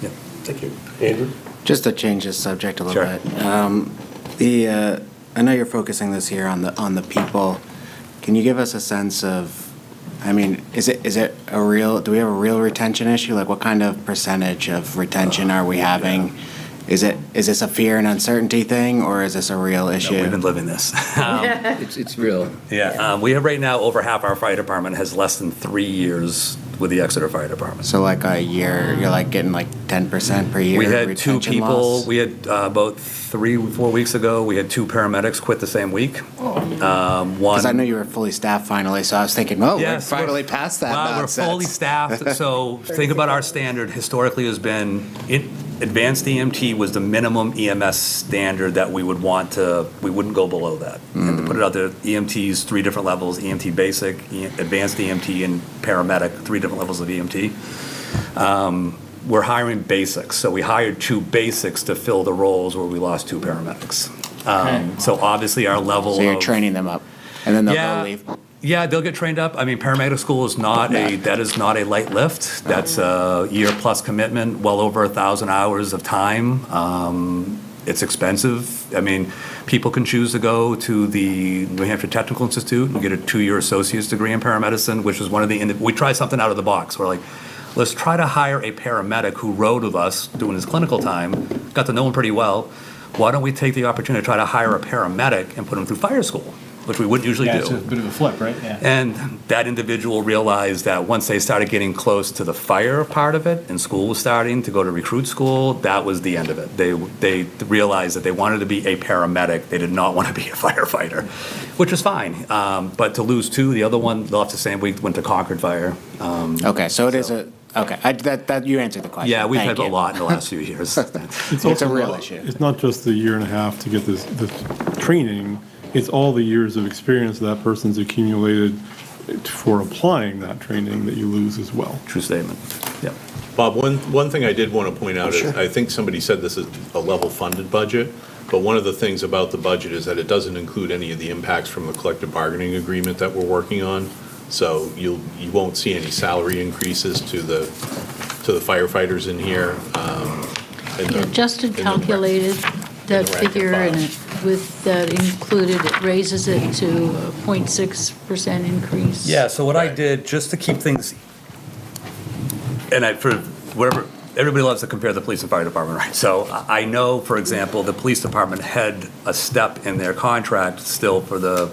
Yeah. Thank you. Andrew? Just to change the subject a little bit. I know you're focusing this here on the people. Can you give us a sense of, I mean, do we have a real retention issue? Like, what kind of percentage of retention are we having? Is this a fear and uncertainty thing, or is this a real issue? No, we've been living this. It's real. Yeah, we have right now over half our fire department has less than 3 years with the Exeter Fire Department. So like a year, you're like getting like 10% per year. We had two retention people. loss? We had about 3-4 weeks ago. We had 2 paramedics quit the same week. Because I knew you were fully staffed finally, so I was thinking, oh, Yes, we're finally past that nonsense. We're fully staffed. So think about our standard. Historically, has been advanced EMT was the minimum EMS standard that we would want to. We wouldn't go below that. And to put it out there, EMTs 3 different levels: EMT basic, advanced EMT, and paramedic. 3 different levels of EMT. We're hiring basics, so we hired 2 basics to fill the roles where we lost 2 paramedics. So obviously our level. So you're training them up, and then they'll go leave. Yeah, they'll get trained up. I mean, paramedic school is not a light lift. That's a year-plus commitment, well over 1,000 hours of time. It's expensive. I mean, people can choose to go to the New Hampshire Technical Institute and get a 2-year associate's degree in paramedicine, which was we tried something out of the box. We're like, let's try to hire a paramedic who rode with us doing his clinical time, got to know him pretty well. Why don't we take the opportunity to try to hire a paramedic and put him through fire school, which we wouldn't usually do. It's a bit of a flip, right? Yeah. And that individual realized that once they started getting close to the fire part of it, and school was starting to go to recruit school, that was the end of it. They realized that they wanted to be a paramedic. They did not want to be a firefighter, which was fine. But to lose 2, the other one left the same week, went to Concord Fire. Okay, so it is a. Okay, that you answered the question. Yeah, we've Thank had you. a lot in the last few years. It's a real issue. It's not just the year and a half to get this training. It's all the years of experience that person's accumulated for applying that training that you lose as well. True statement. Yeah. Bob, one thing I did want to point out is, I think somebody said this is a level-funded budget. But one of the things about the budget is that it doesn't include any of the impacts from the collective bargaining agreement that we're working on. So you won't see any salary increases to the firefighters in here. Justin calculated that figure, and with that included, it raises it to a 0.6% increase. Yeah, so what I did, just to keep things, and for whatever, everybody loves to compare the police and fire department, right? So I know, for example, the police department had a step in their contract still for the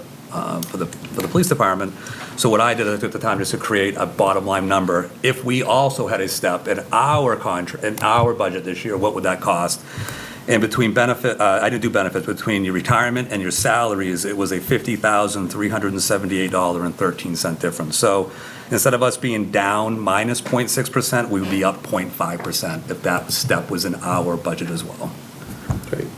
police department. So what I did, I took the time just to create a bottom line number. If we also had a step in our contract, in our budget this year, what would that cost? And between benefit, I didn't do benefits, between your retirement and your salaries, it was a $50,378.13 difference. So instead of us being down minus 0.6%, we would be up 0.5% if that step was in our budget as well. Great.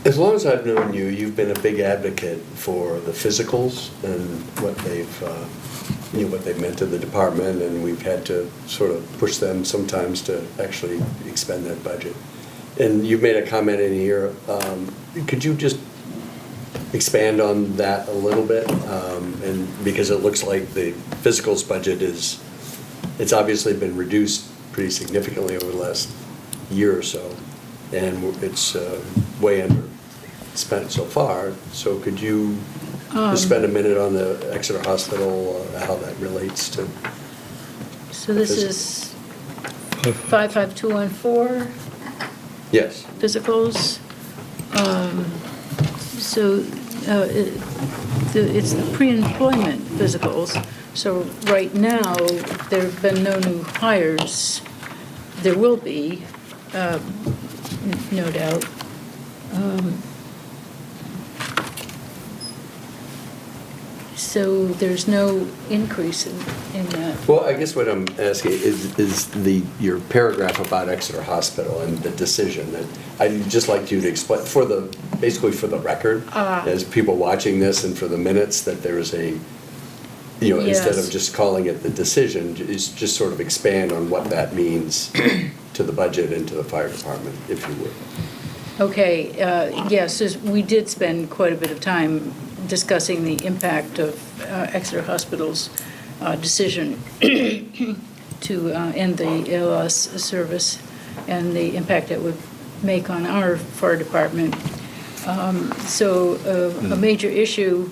As long as I've known you, you've been a big advocate for the physicals and what they've meant to the department, and we've had to sort of push them sometimes to actually expend that budget. And you've made a comment in here. Could you just expand on that a little bit? And because it looks like the physicals budget it's obviously been reduced pretty significantly over the last year or so, and it's way under spent so far. So could you just spend a minute on the Exeter Hospital, how that relates to? So this is 55214? Yes. Physicals. It's the pre-employment physicals. So right now, there have been no new hires. There will be, no doubt. So there's no increase in that. Well, I guess what I'm asking is your paragraph about Exeter Hospital and the decision that I'd just like you to explain basically for the record, as people watching this and for the minutes, that there is instead of just calling it the decision, is just sort of expand on what that means to the budget and to the fire department, if you would. Okay, yes, we did spend quite a bit of time discussing the impact of Exeter Hospital's decision to end the ALS service and the impact it would make on our fire department. A major issue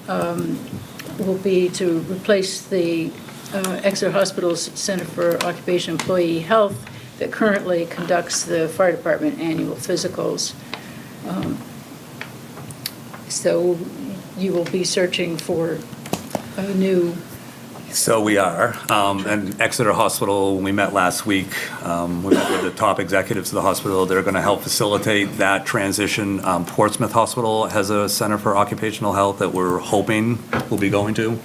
will be to replace the Exeter Hospital's Center for Occupational Employee Health that currently conducts the fire department annual physicals. So you will be searching for a new. So we are. And Exeter Hospital, when we met last week, we met with the top executives of the hospital. They're going to help facilitate that transition. Portsmouth Hospital has a Center for Occupational Health that we're hoping we'll be going to.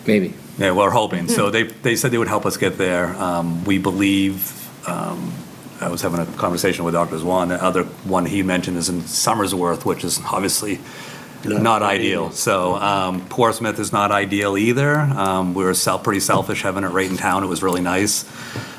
Maybe. Yeah, we're hoping. So they said they would help us get there. We believe, I was having a conversation with Dr. Zwan. The other one he mentioned is in Somersworth, which is obviously not ideal. So Portsmouth is not ideal either. We were pretty selfish having it right in town. It was really nice.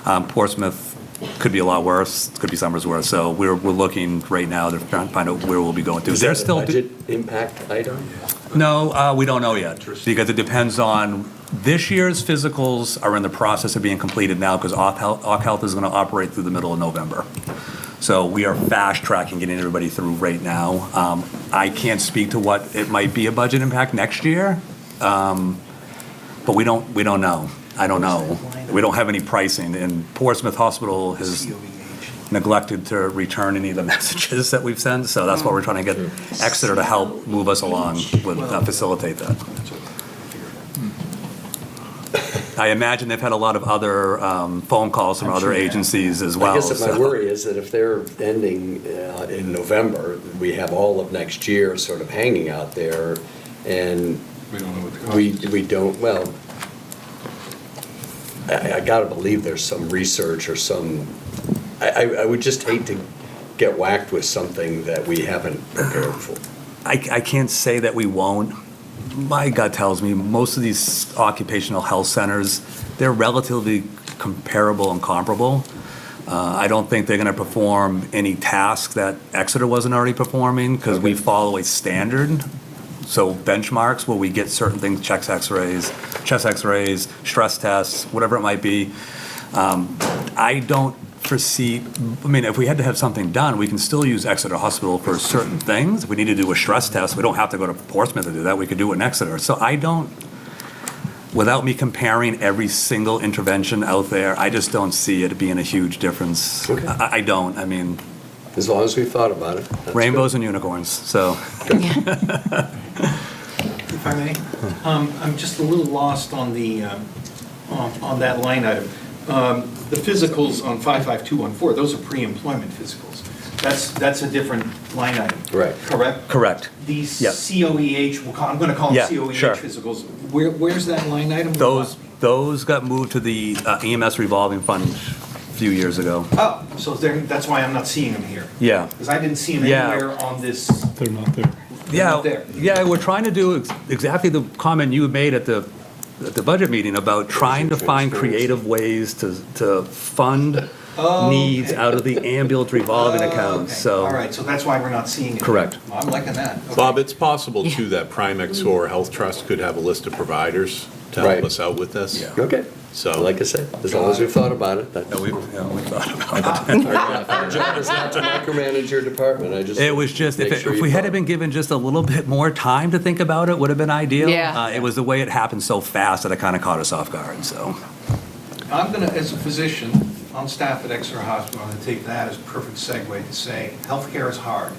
Portsmouth could be a lot worse. Could be Somersworth. So we're looking right now to try and find out where we'll be going to. Is that a budget impact item? No, we don't know yet, because it depends on, this year's physicals are in the process of being completed now, because Occ Health is going to operate through the middle of November. So we are fast tracking getting everybody through right now. I can't speak to what it might be a budget impact next year, but we don't know. I don't know. We don't have any pricing, and Portsmouth Hospital has neglected to return any of the messages that we've sent, so that's why we're trying to get Exeter to help move us along with facilitate that. I imagine they've had a lot of other phone calls from other agencies as well. I guess my worry is that if they're ending in November, we have all of next year sort of hanging out there, and We don't know what the cost is. we don't, well, I gotta believe there's some research or some, I would just hate to get whacked with something that we haven't prepared for. I can't say that we won't. My gut tells me most of these occupational health centers, they're relatively comparable and comparable. I don't think they're going to perform any tasks that Exeter wasn't already performing, because we follow a standard. So benchmarks where we get certain things, chest x-rays, stress tests, whatever it might be. I don't foresee, I mean, if we had to have something done, we can still use Exeter Hospital for certain things. If we need to do a stress test, we don't have to go to Portsmouth to do that. We could do it in Exeter. So I don't, without me comparing every single intervention out there, I just don't see it being a huge difference. Okay. I don't. I mean, As long as we thought about it. That's rainbows good. and unicorns, so. If I may, I'm just a little lost on the, on that line item. The physicals on 55214, those are pre-employment physicals. That's a different line item. Right. Correct? Correct. These Yep. COEH, I'm going to call them Yeah, COEH sure. physicals. Where's that line item? Those got moved to the EMS revolving fund a few years ago. Oh, so that's why I'm not seeing them here. Yeah. Because I didn't see them Yeah. anywhere on this. They're not there. Yeah, there. yeah, we're trying to do exactly the comment you made at the budget meeting about trying to find creative ways to fund needs out of the ambulance revolving accounts, Okay. so. All right, so that's why we're not seeing it. Correct. Well, I'm liking that. Okay. Bob, it's possible too that Primex or Health Trust could have a list of providers to help Right. us out with this. Okay. So. Like I said, as long as we've thought about it. Yeah, we thought about it. Our job is not to micromanage your department. I just. It was just, make if sure if you we had thought. been given just a little bit more time to think about it, would have been ideal. Yeah. It was the way it happened so fast that it kind of caught us off guard, so. I'm going to, as a physician on staff at Exeter Hospital, I'm going to take that as a perfect segue to say, healthcare is hard.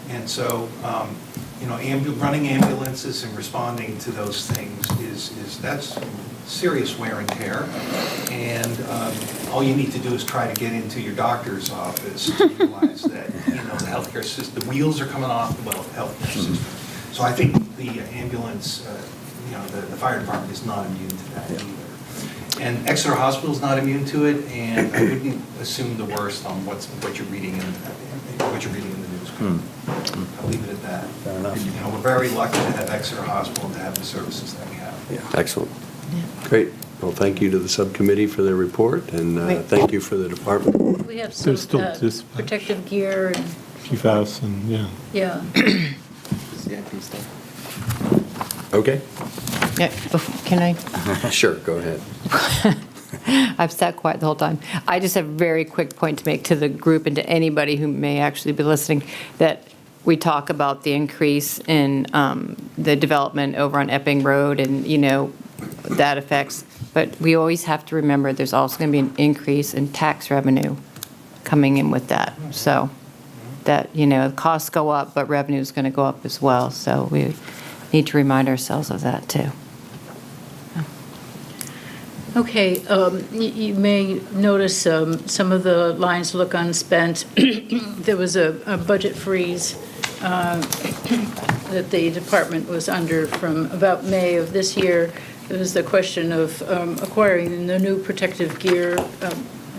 And so, running ambulances and responding to those things that's serious wear and tear. And all you need to do is try to get into your doctor's office to realize that, the healthcare system, the wheels are coming off the healthcare system. So I think the ambulance, the fire department is not immune to that either. And Exeter Hospital is not immune to it, and I wouldn't assume the worst on what you're reading in the news. I'll leave it at that. Fair enough. We're very lucky to have Exeter Hospital and to have the services that we have. Excellent. Great. Well, thank you to the subcommittee for their report, and Right. thank you for the department. We have some There's still dispatch. protective gear and, PFAS and, yeah. yeah. CIP stuff. Okay? Yeah, can I? Sure, go ahead. I've sat quiet the whole time. I just have a very quick point to make to the group and to anybody who may actually be listening, that we talk about the increase in the development over on Epping Road and, that affects, but we always have to remember there's also going to be an increase in tax revenue coming in with that. So that, costs go up, but revenue is going to go up as well. So we need to remind ourselves of that too. Okay, you may notice some of the lines look unspent. There was a budget freeze that the department was under from about May of this year. There was the question of acquiring the new protective gear.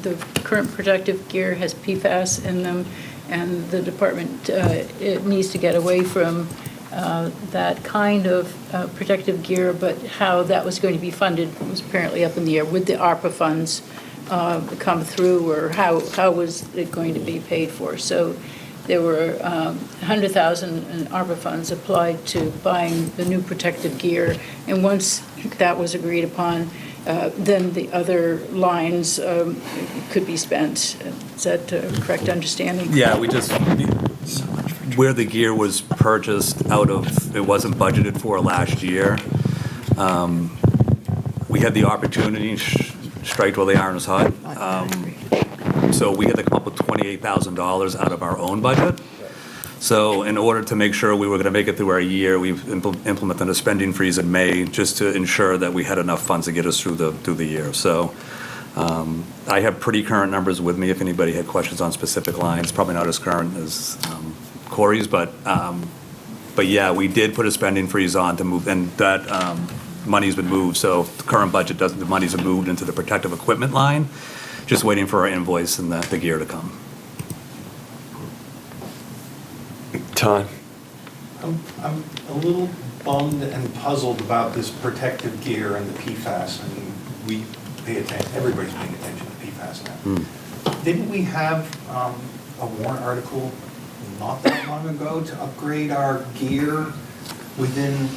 The current protective gear has PFAS in them, and the department it needs to get away from that kind of protective gear, but how that was going to be funded was apparently up in the air. Would the ARPA funds come through, or how was it going to be paid for? So there were $100,000 in ARPA funds applied to buying the new protective gear, and once that was agreed upon, then the other lines could be spent. Is that a correct understanding? Yeah, where the gear was purchased out of, it wasn't budgeted for last year. We had the opportunity, strike while the iron is hot. So we had to come up with $28,000 out of our own budget. So in order to make sure we were going to make it through our year, we've implemented a spending freeze in May just to ensure that we had enough funds to get us through the year. So I have pretty current numbers with me if anybody had questions on specific lines, probably not as current as Corey's, but yeah, we did put a spending freeze on to move, and that money's been moved. So the current budget the money's been moved into the protective equipment line, just waiting for our invoice and the gear to come. Todd? I'm a little bummed and puzzled about this protective gear and the PFAS. I mean, we pay attention, everybody's paying attention to PFAS now. Didn't we have a warrant article not that long ago to upgrade our gear within,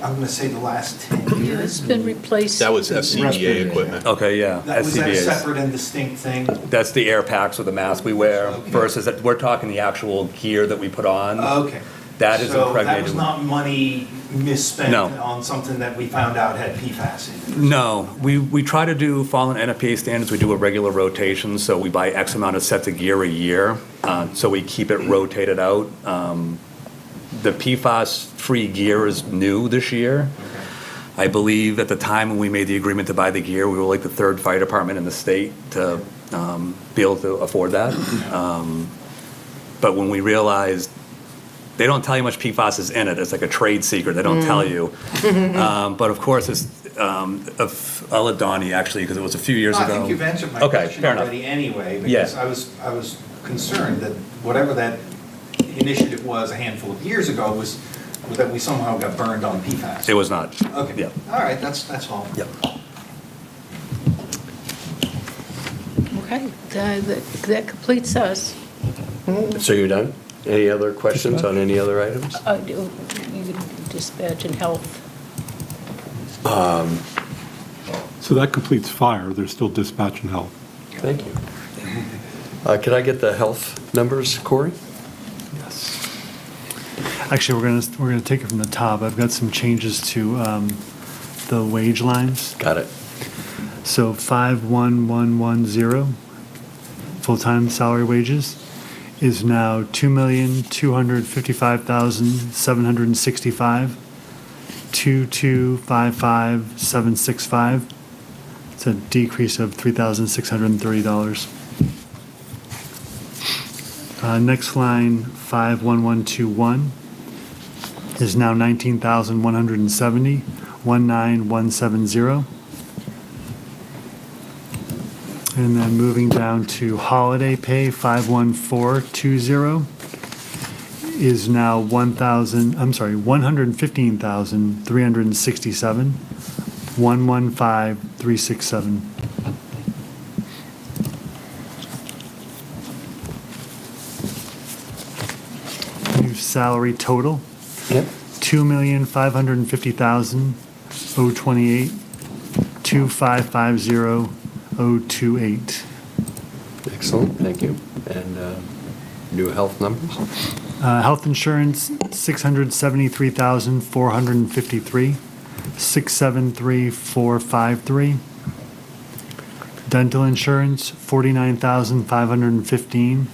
I'm going to say, the last 10 Yeah, years? it's been replaced. That was FCBA equipment. Okay, yeah, Was that a SCBA's. separate and distinct thing? That's the air packs with the mask we wear Okay. versus that, we're talking the actual gear that we put on. Okay. That is So that impregnated. was not money misspent No. on something that we found out had PFAS in it? No, we try to do, following NFPA standards, we do a regular rotation, so we buy X amount of sets of gear a year, so we keep it rotated out. The PFAS-free gear is new this year. I believe at the time when we made the agreement to buy the gear, we were like the third fire department in the state to be able to afford that. But when we realized, they don't tell you how much PFAS is in it. It's like a trade secret. They don't tell you. But of course, it's, I'll let Donnie actually, because it was a few years No, ago. I think you've answered my Okay, question fair enough. already anyway, Yeah. because I was concerned that whatever that initiative was a handful of years ago was that we somehow got burned on PFAS. It was not. Okay. Yeah. All right, that's all. Yep. Okay, that completes us. So you're done? Any other questions on any other items? You dispatch and health. So that completes fire, there's still dispatch and health. Thank you. Can I get the health numbers, Corey? Yes. Actually, we're gonna take it from the top. I've got some changes to the wage lines. Got it. So 51110, full-time salary wages, is now 2,255,765. 2,255,765. It's a decrease of $3,630. Next line, 51121, is now 19,170. 19170. And then moving down to holiday pay, 51420 is now 115,367. 115,367. New salary total. Yep. 2,550,028. 2,550,028. Excellent, thank you. And new health numbers? Health insurance, 673,453, 673,453. Dental insurance, 49,515,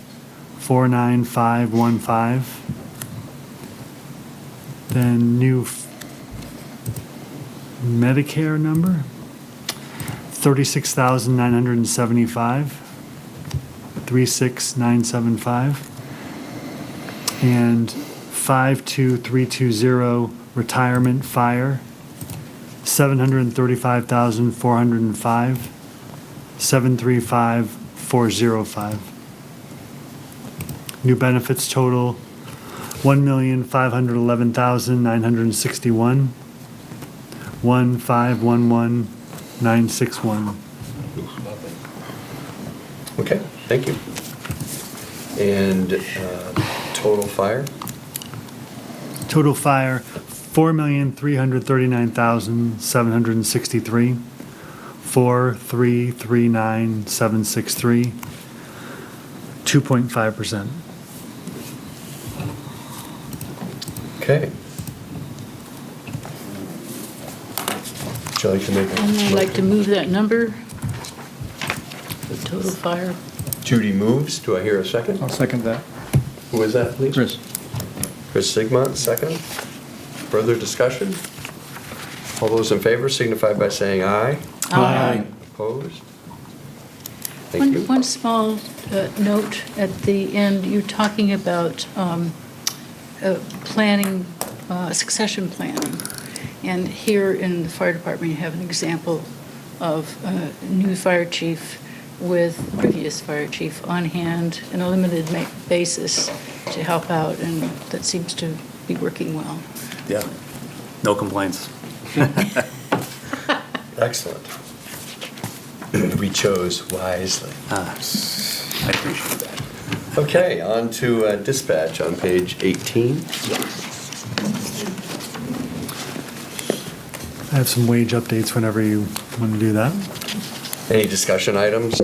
49515. Then new Medicare number, 36,975, 36975. And 52320 retirement fire, 735,405, 735,405. New benefits total, 1,511,961, 1,511,961. Okay, thank you. And total fire? Total fire, 4,339,763, 4,339,763, 2.5%. Okay. Would you like to make a? And I'd like to move that number, the total fire. Judy moves. Do I hear a second? I'll second that. Who is that, please? Chris. Chris Sigmund, second. Further discussion? All those in favor signify by saying aye. Aye. Opposed? Thank you. One small note at the end, you're talking about planning, succession planning. And here in the fire department, you have an example of a new fire chief with previous fire chief on hand in a limited basis to help out, and that seems to be working well. Yeah, no complaints. Excellent. We chose wisely. I appreciate that. Okay, on to dispatch on page 18. I have some wage updates whenever you want to do that. Any discussion items?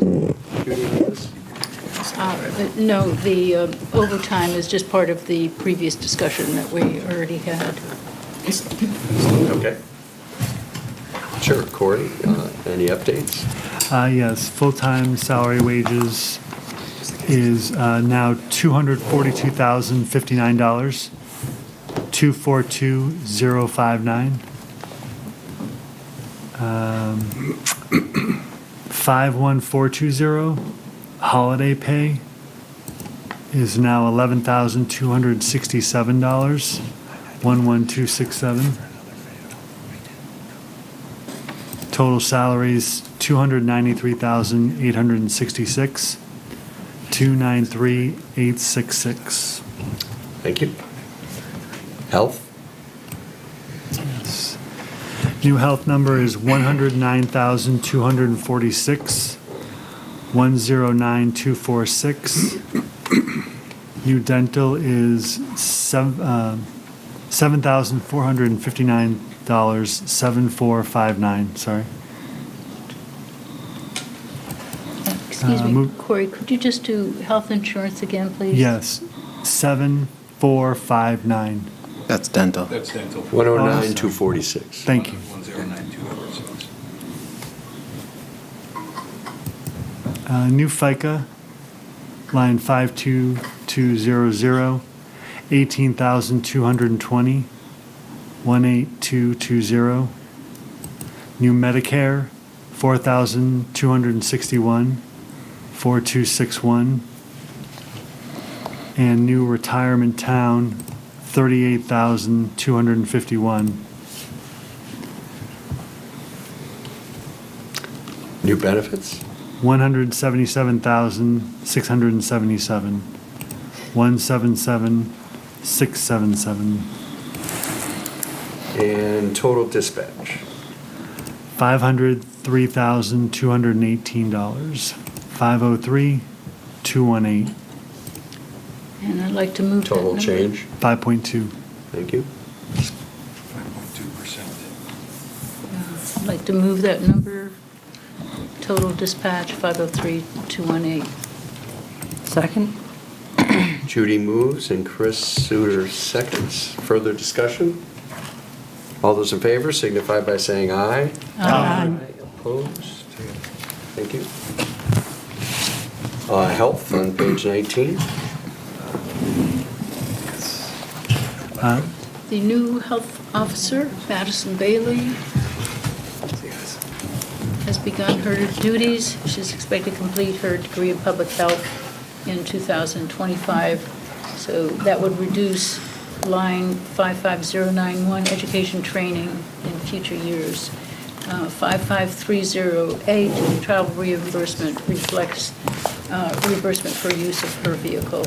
No, the overtime is just part of the previous discussion that we already had. Okay. Sure, Corey, any updates? Yes, full-time salary wages is now $242,059, 242,059. 51420, holiday pay is now $11,267, 11267. Total salaries, $293,866, 293,866. Thank you. Health? Yes. New health number is 109,246, 109,246. New dental is $7,459, 7459, sorry. Excuse me, move- Corey, could you just do health insurance again, please? Yes, 7459. That's dental. That's dental. 109,246. Thank you. 109,246. New FICA, line 52200, 18,220, 18220. New Medicare, 4,261, 4261. And new retirement town, 38,251. New benefits? 177,677, 177,677. And total dispatch? $503,218, 503,218. And I'd like to move that Total number. change? 5.2. Thank you. 5.2%. I'd like to move that number, total dispatch, 503,218. Second? Judy moves and Chris Suter seconds. Further discussion? All those in favor signify by saying aye. Aye. Opposed? Thank you. Health on page 19. The new health officer, Madison Bailey, has begun her duties. She's expected to complete her degree in public health in 2025. So that would reduce line 55091, education training in future years. 55308, travel reimbursement reflects reimbursement for use of her vehicle.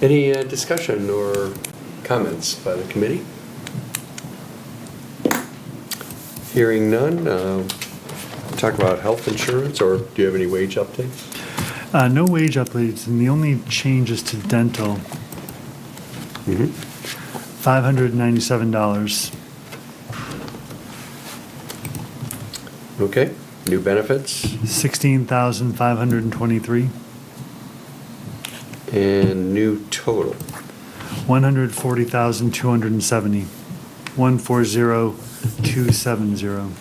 Any discussion or comments by the committee? Hearing none, talk about health insurance, or do you have any wage updates? No wage updates, and the only change is to dental. $597. Okay, new benefits? 16,523. And new total? 140,270. 140,270.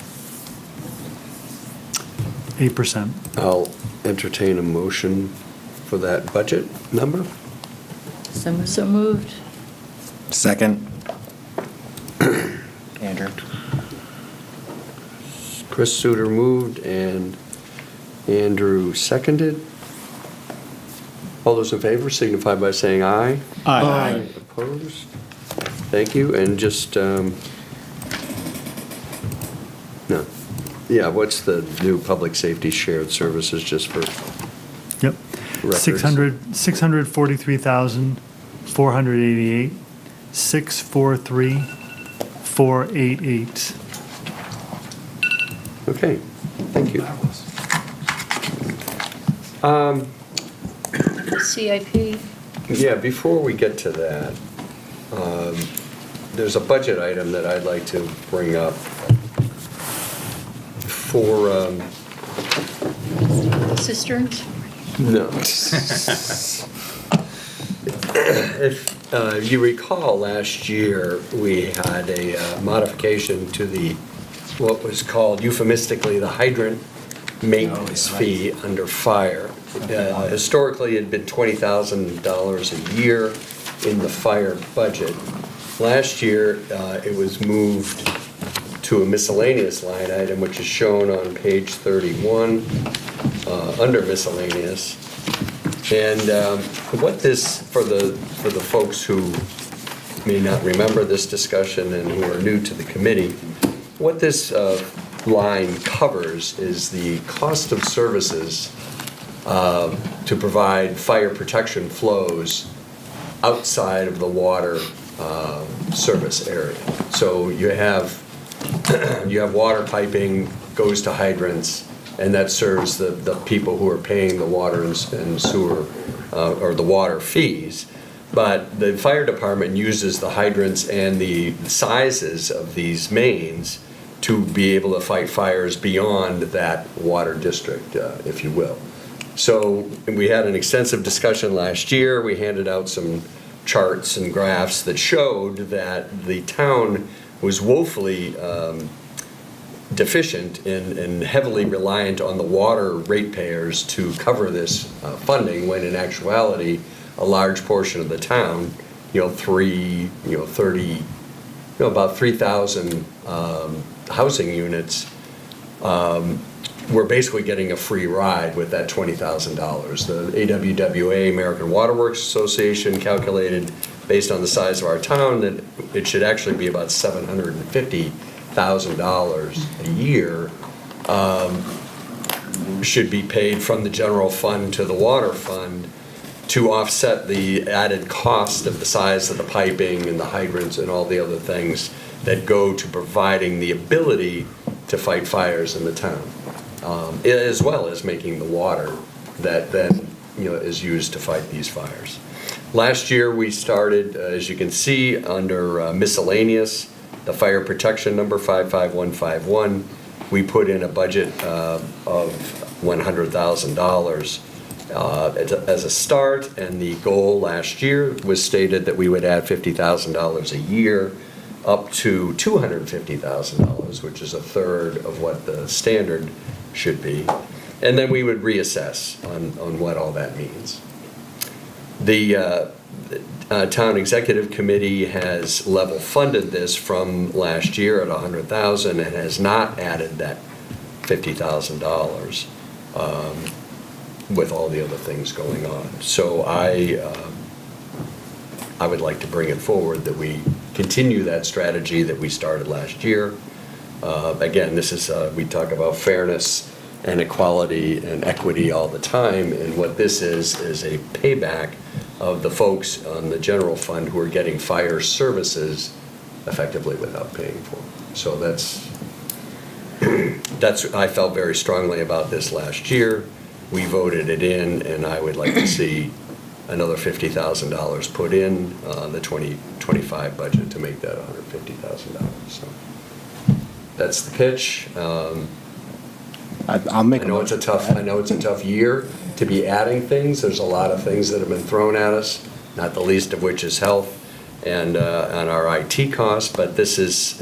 8%. I'll entertain a motion for that budget number. So moved. Second. Andrew. Chris Suter moved and Andrew seconded. All those in favor signify by saying aye. Aye. Opposed? Thank you, and just, no. Yeah, what's the new public safety shared services, just for Yep. records? 643,488. 643,488. Okay, thank you. CIP. Yeah, before we get to that, there's a budget item that I'd like to bring up for, Cisterns? no. If you recall, last year, we had a modification to what was called euphemistically the hydrant maintenance fee under fire. Historically, it had been $20,000 a year in the fire budget. Last year, it was moved to a miscellaneous line item, which is shown on page 31, under miscellaneous. And what this, for the folks who may not remember this discussion and who are new to the committee, what this line covers is the cost of services to provide fire protection flows outside of the water service area. So you have water piping goes to hydrants, and that serves the people who are paying the water and sewer or the water fees. But the fire department uses the hydrants and the sizes of these mains to be able to fight fires beyond that water district, if you will. So we had an extensive discussion last year. We handed out some charts and graphs that showed that the town was woefully deficient and heavily reliant on the water ratepayers to cover this funding, when in actuality, a large portion of the town, about 3,000 housing units, were basically getting a free ride with that $20,000. The AWWA, American Water Works Association, calculated based on the size of our town that it should actually be about $750,000 a year should be paid from the general fund to the water fund to offset the added cost of the size of the piping and the hydrants and all the other things that go to providing the ability to fight fires in the town, as well as making the water that then is used to fight these fires. Last year we started, as you can see, under miscellaneous, the fire protection number 55151. We put in a budget of $100,000 as a start, and the goal last year was stated that we would add $50,000 a year up to $250,000, which is a third of what the standard should be. And then we would reassess on what all that means. The Town Executive Committee has level funded this from last year at $100,000 and has not added that $50,000 with all the other things going on. So I would like to bring it forward that we continue that strategy that we started last year. Again, this is, we talk about fairness and equality and equity all the time, and what this is a payback of the folks on the general fund who are getting fire services effectively without paying for them. So that's I felt very strongly about this last year. We voted it in, and I would like to see another $50,000 put in the 2025 budget to make that $150,000. So that's the pitch. I'll make. I know it's a tough year to be adding things. There's a lot of things that have been thrown at us, not the least of which is health and our IT costs. But this is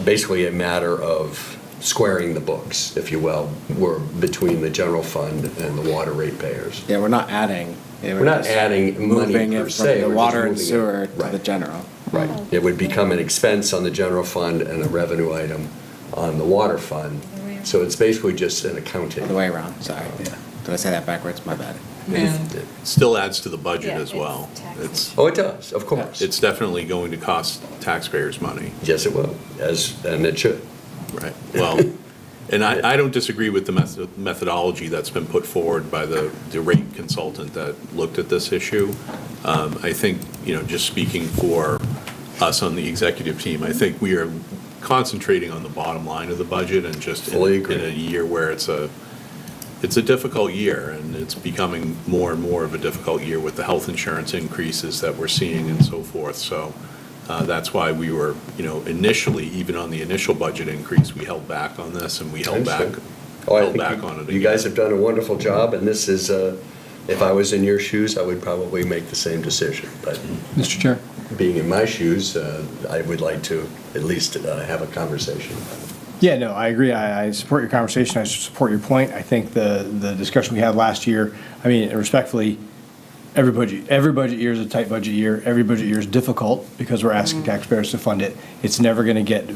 basically a matter of squaring the books, if you will. We're between the general fund and the water ratepayers. Yeah, we're not adding. We're not adding money moving per it se. from the we're water just and moving sewer to the general. Right. It would become an expense on the general fund and a revenue item on the water fund. So it's basically just an accounting. The way around, sorry. Yeah. Did I say that backwards? My bad. It still adds to the budget as well. Oh, it does, of course. It's definitely going to cost taxpayers money. Yes, it will, and it should. Right. Well, and I don't disagree with the methodology that's been put forward by the rate consultant that looked at this issue. I think, just speaking for us on the executive team, I think we are concentrating on the bottom line of the budget and just Fully in agree. a year where it's a difficult year, and it's becoming more and more of a difficult year with the health insurance increases that we're seeing and so forth. So that's why we were, initially, even on the initial budget increase, we held back on this, and we held back I held think back on it you guys have done a wonderful job, and this is, if I was in your shoes, I would probably make the same decision. But Mr. Chair? being in my shoes, I would like to at least have a conversation. Yeah, no, I agree. I support your conversation. I support your point. I think the discussion we had last year, I mean, respectfully, every budget year is a tight budget year. Every budget year is difficult because we're asking taxpayers to fund it. It's never going to get,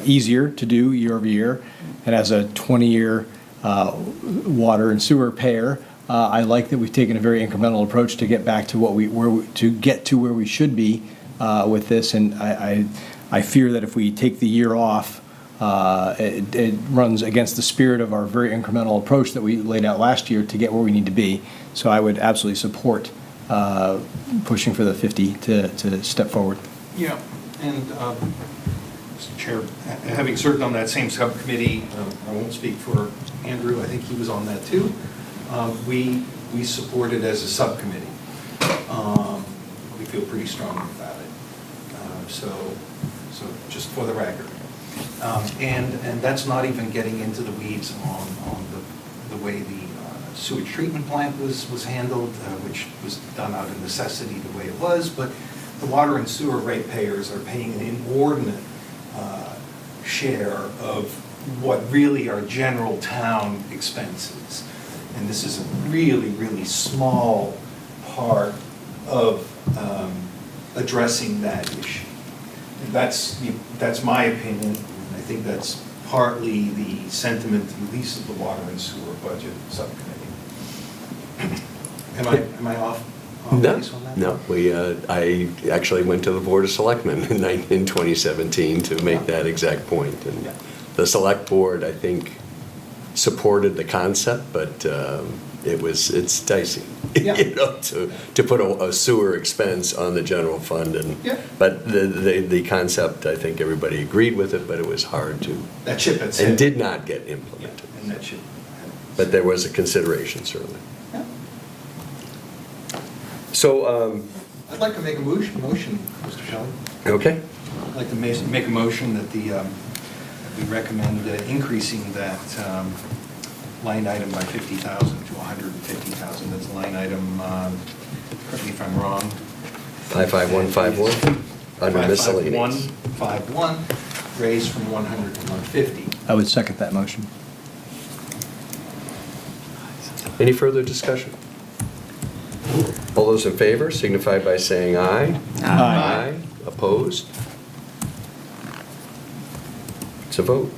easier to do year over year. And as a 20-year water and sewer payer, I like that we've taken a very incremental approach to get back to where we should be with this. And I fear that if we take the year off, it runs against the spirit of our very incremental approach that we laid out last year to get where we need to be. So I would absolutely support pushing for the 50 to step forward. Yeah, and Mr. Chair, having served on that same subcommittee, I won't speak for Andrew, I think he was on that too. We support it as a subcommittee. We feel pretty strongly about it. So just for the record. And that's not even getting into the weeds on the way the sewage treatment plant was handled, which was done out of necessity the way it was, but the water and sewer ratepayers are paying an inordinate share of what really are general town expenses. And this is a really, really small part of addressing that issue. And that's my opinion. I think that's partly the sentiment, at least of the water and sewer budget subcommittee. Am I off base on that? No, I actually went to the Board of Selectmen in 2017 to make that exact point. And the Select Board, I think, supported the concept, but it's dicey, to put a sewer expense on the general fund. But the concept, I think everybody agreed with it, but it was hard to. That ship had and sailed. did not get implemented. And that ship. But there was a consideration, certainly. So, I'd like to make a motion, Mr. Shelley. okay. I'd like to make a motion that we recommend increasing that line item by 50,000 to 150,000. That's line item, correct me if I'm wrong. 55151 under miscellaneous. 55151, raised from 100 to 150. I would second that motion. Any further discussion? All those in favor signify by saying aye. Aye. Opposed? It's a vote.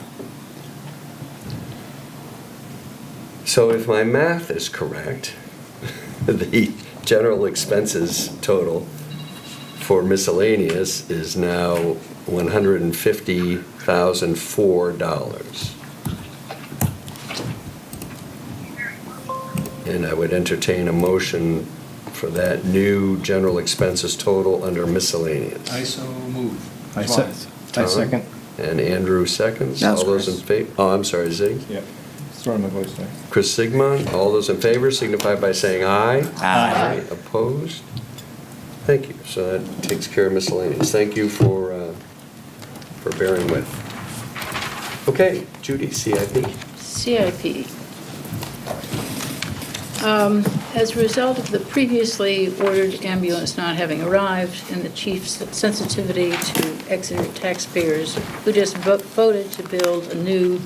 So if my math is correct, the general expenses total for miscellaneous is now $150,004. And I would entertain a motion for that new general expenses total under miscellaneous. I so move. I Tom, second. And Andrew seconds. That was All those in Chris. favor? Oh, I'm sorry, Ziggy. Yep. Throwing my voice there. Chris Sigmund. All those in favor signify by saying aye. Aye. Opposed? Thank you. So that takes care of miscellaneous. Thank you for bearing with. Okay, Judy, CIP. CIP. As a result of the previously ordered ambulance not having arrived and the chief's sensitivity to Exeter taxpayers who just voted to build a new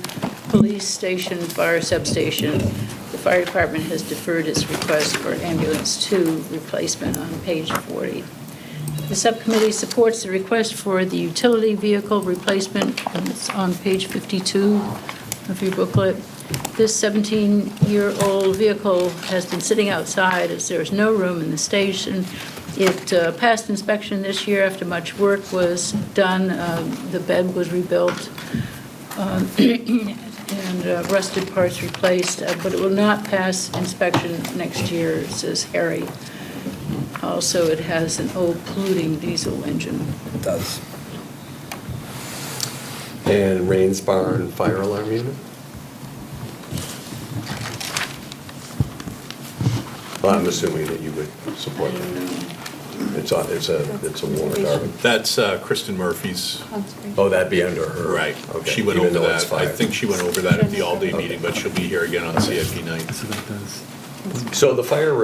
police station, fire substation, the fire department has deferred its request for ambulance 2 replacement on page 40. The subcommittee supports the request for the utility vehicle replacement, and it's on page 52 of your booklet. This 17-year-old vehicle has been sitting outside as there is no room in the station. It passed inspection this year after much work was done. The bed was rebuilt and rusted parts replaced, but it will not pass inspection next year, says Harry. Also, it has an old polluting diesel engine. It does. And Rains Barn fire alarm unit? Well, I'm assuming that you would support that. It's a warrant article. That's Kristen Murphy's. Oh, that'd be under her. Right. Okay. She went Even over though it's that. I fire. think she went over that at the all-day meeting, but she'll be here again on CIP night. So the fire,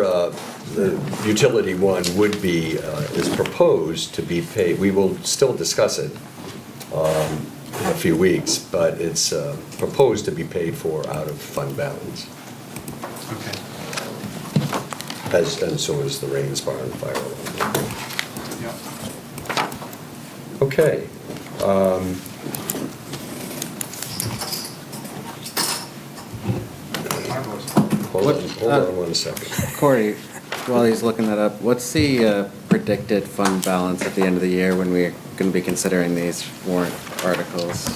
the utility one would be, is proposed to be paid, we will still discuss it in a few weeks, but it's proposed to be paid for out of fund balance. Okay. And so is the Rains Barn fire alarm. Yep. Okay. Hold on 1 second. Corey, while he's looking that up, what's the predicted fund balance at the end of the year when we're going to be considering these warrant articles,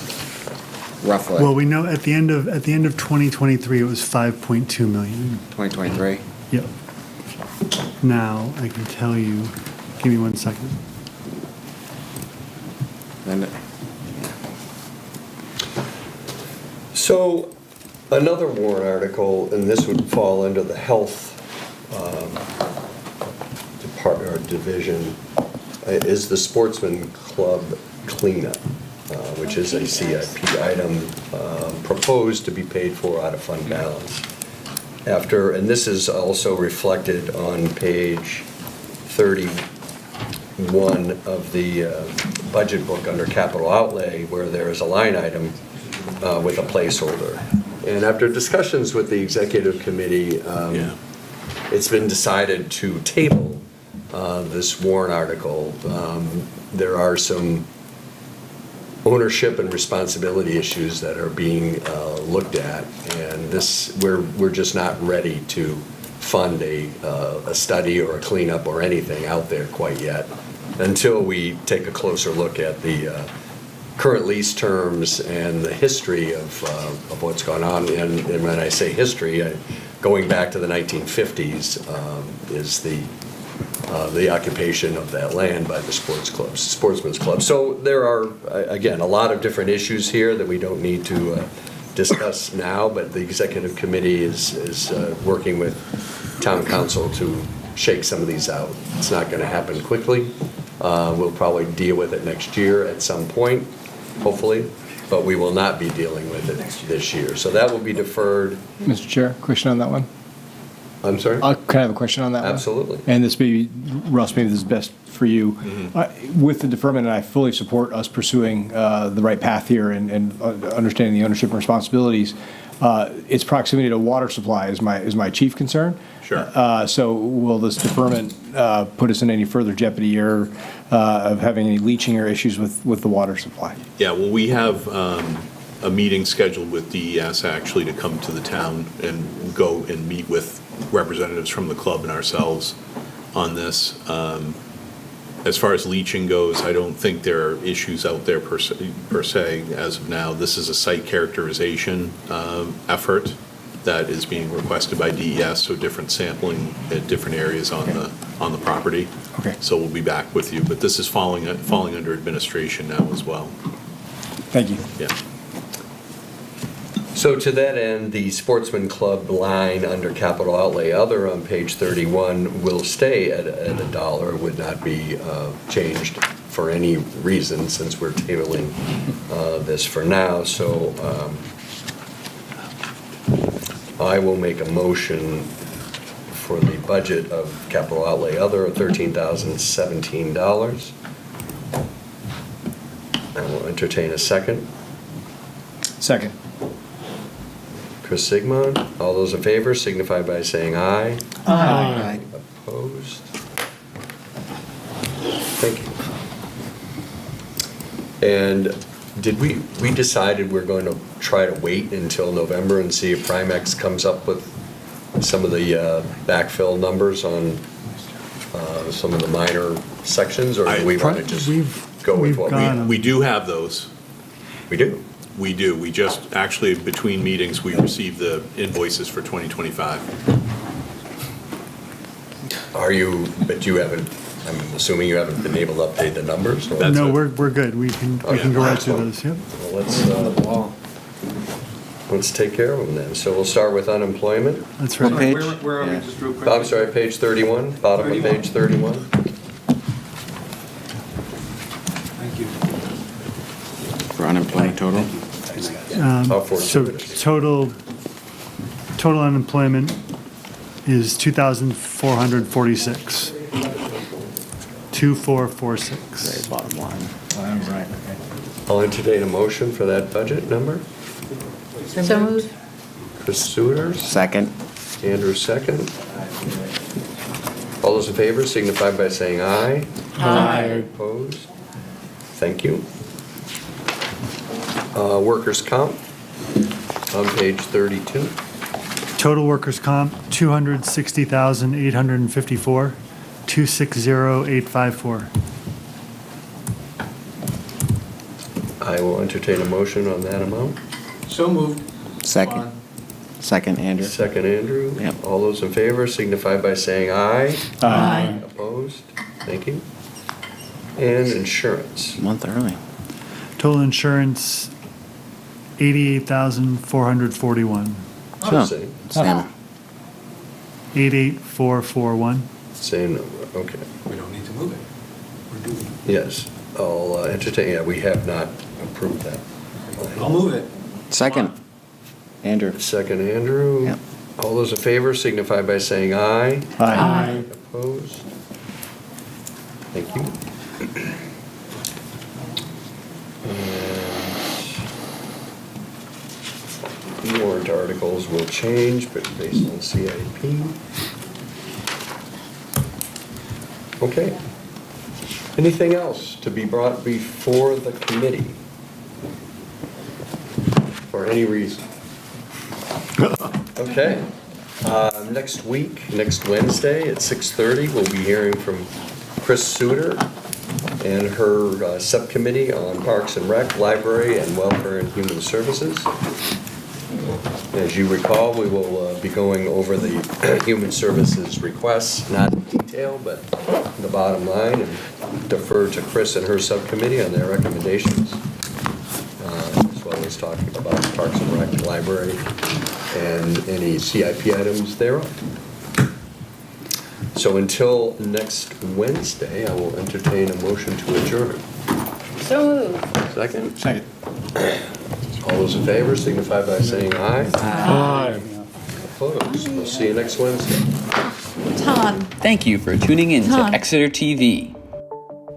roughly? Well, we know at the end of 2023, it was 5.2 million. 2023? Yep. Now, I can tell you, give me 1 second. Then, So, another warrant article, and this would fall under the health department or division, is the Sportsman Club cleanup, which is a CIP item proposed to be paid for out of fund balance. And this is also reflected on page 31 of the budget book under capital outlay, where there is a line item with a placeholder. And after discussions with the executive committee, it's been decided to table this warrant article. There are some ownership and responsibility issues that are being looked at, and we're just not ready to fund a study or a cleanup or anything out there quite yet until we take a closer look at the current lease terms and the history of what's gone on. And when I say history, going back to the 1950s is the occupation of that land by the sportsman's club. So there are, again, a lot of different issues here that we don't need to discuss now, but the executive committee is working with town council to shake some of these out. It's not going to happen quickly. We'll probably deal with it next year at some point, hopefully, but we will not be dealing with it this year. So that will be deferred. Mr. Chair, question on that one? I'm sorry? Can I have a question on that one? Absolutely. And this maybe, Russ, maybe this is best for you. With the deferment, and I fully support us pursuing the right path here and understanding the ownership and responsibilities, its proximity to water supply is my chief concern. Sure. So will this deferment put us in any further jeopardy or of having any leaching or issues with the water supply? Yeah, well, we have a meeting scheduled with DES actually to come to the town and go and meet with representatives from the club and ourselves on this. As far as leaching goes, I don't think there are issues out there per se as of now. This is a site characterization effort that is being requested by DES, so different sampling at different areas on the property. Okay. So we'll be back with you, but this is falling under administration now as well. Thank you. Yeah. So to that end, the Sportsman Club line under capital outlay other on page 31 will stay at $1, would not be changed for any reason since we're tabling this for now. So I will make a motion for the budget of capital outlay other of $13,017. I will entertain a second. Second. Chris Sigmund, all those in favor signify by saying aye. Aye. Opposed? Thank you. And did we decided we're going to try to wait until November and see if Primex comes up with some of the backfill numbers on some of the minor sections, or do we want to just go with what we do have those. We do? We do. We just, actually, between meetings, we received the invoices for 2025. But you haven't I'm assuming you haven't been able to update the numbers? or- No, we're good. We can go right through those, yep. Well, let's take care of them then. So we'll start with unemployment. That's right. Sorry, where are we, just real quick? I'm sorry, page 31, bottom of page 31. Thank you. For unemployment total? Top four So total unemployment is 2,446. 2446. Bottom line. Right, okay. I'll entertain a motion for that budget number. So moved. Chris Suter, Second. Andrew second. All those in favor signify by saying aye. Aye. Opposed? Thank you. Workers' comp on page 32. Total workers' comp, 260,854. 260,854. I will entertain a motion on that amount. So moved. Second. Second, Andrew. Second, Andrew. Yep. All those in favor signify by saying aye. Aye. Opposed? Thank you. And insurance. A month early. Total insurance, 88,441. So, Same. same. 88441. Same number, okay. We don't need to move it. We're doing it. Yes, I'll entertain, yeah, we have not approved that. I'll move it. Second, Andrew. Second, Andrew. Yep. All those in favor signify by saying aye. Aye. Opposed? Thank you. And warrant articles will change, but based on CIP. Okay. Anything else to be brought before the committee? For any reason? Okay. Next week, next Wednesday at 6:30, we'll be hearing from Chris Suter and her subcommittee on Parks and Rec, Library, and Welfare and Human Services. As you recall, we will be going over the Human Services requests, not in detail, but the bottom line, and defer to Chris and her subcommittee on their recommendations, as well as talking about Parks and Rec, Library, and any CIP items thereof. So until next Wednesday, I will entertain a motion to adjourn. So moved. Second? Second. All those in favor signify by saying aye. Aye. Opposed? We'll see you next Wednesday. Todd, Thank you for tuning in to Tom. Exeter TV.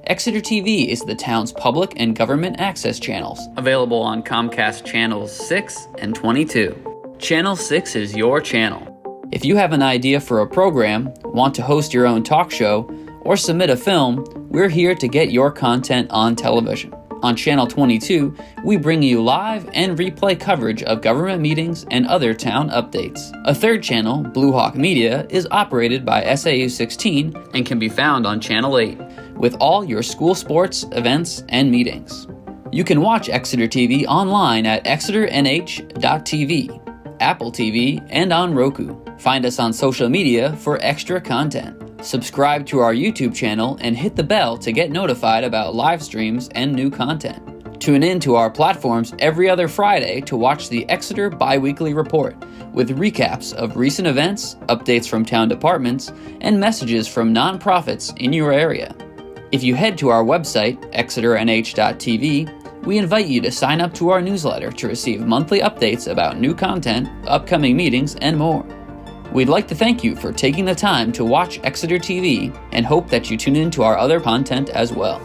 Exeter TV is the town's public and government access channels, available on Comcast Channels 6 and 22. Channel 6 is your channel. If you have an idea for a program, want to host your own talk show, or submit a film, we're here to get your content on television. On Channel 22, we bring you live and replay coverage of government meetings and other town updates. A third channel, Blue Hawk Media, is operated by SAU 16 and can be found on Channel 8, with all your school sports, events, and meetings. You can watch Exeter TV online at exeternh.tv, Apple TV, and on Roku. Find us on social media for extra content. Subscribe to our YouTube channel and hit the bell to get notified about live streams and new content. Tune in to our platforms every other Friday to watch the Exeter Biweekly Report, with recaps of recent events, updates from town departments, and messages from nonprofits in your area. If you head to our website, exeternh.tv, we invite you to sign up to our newsletter to receive monthly updates about new content, upcoming meetings, and more. We'd like to thank you for taking the time to watch Exeter TV and hope that you tune in to our other content as well.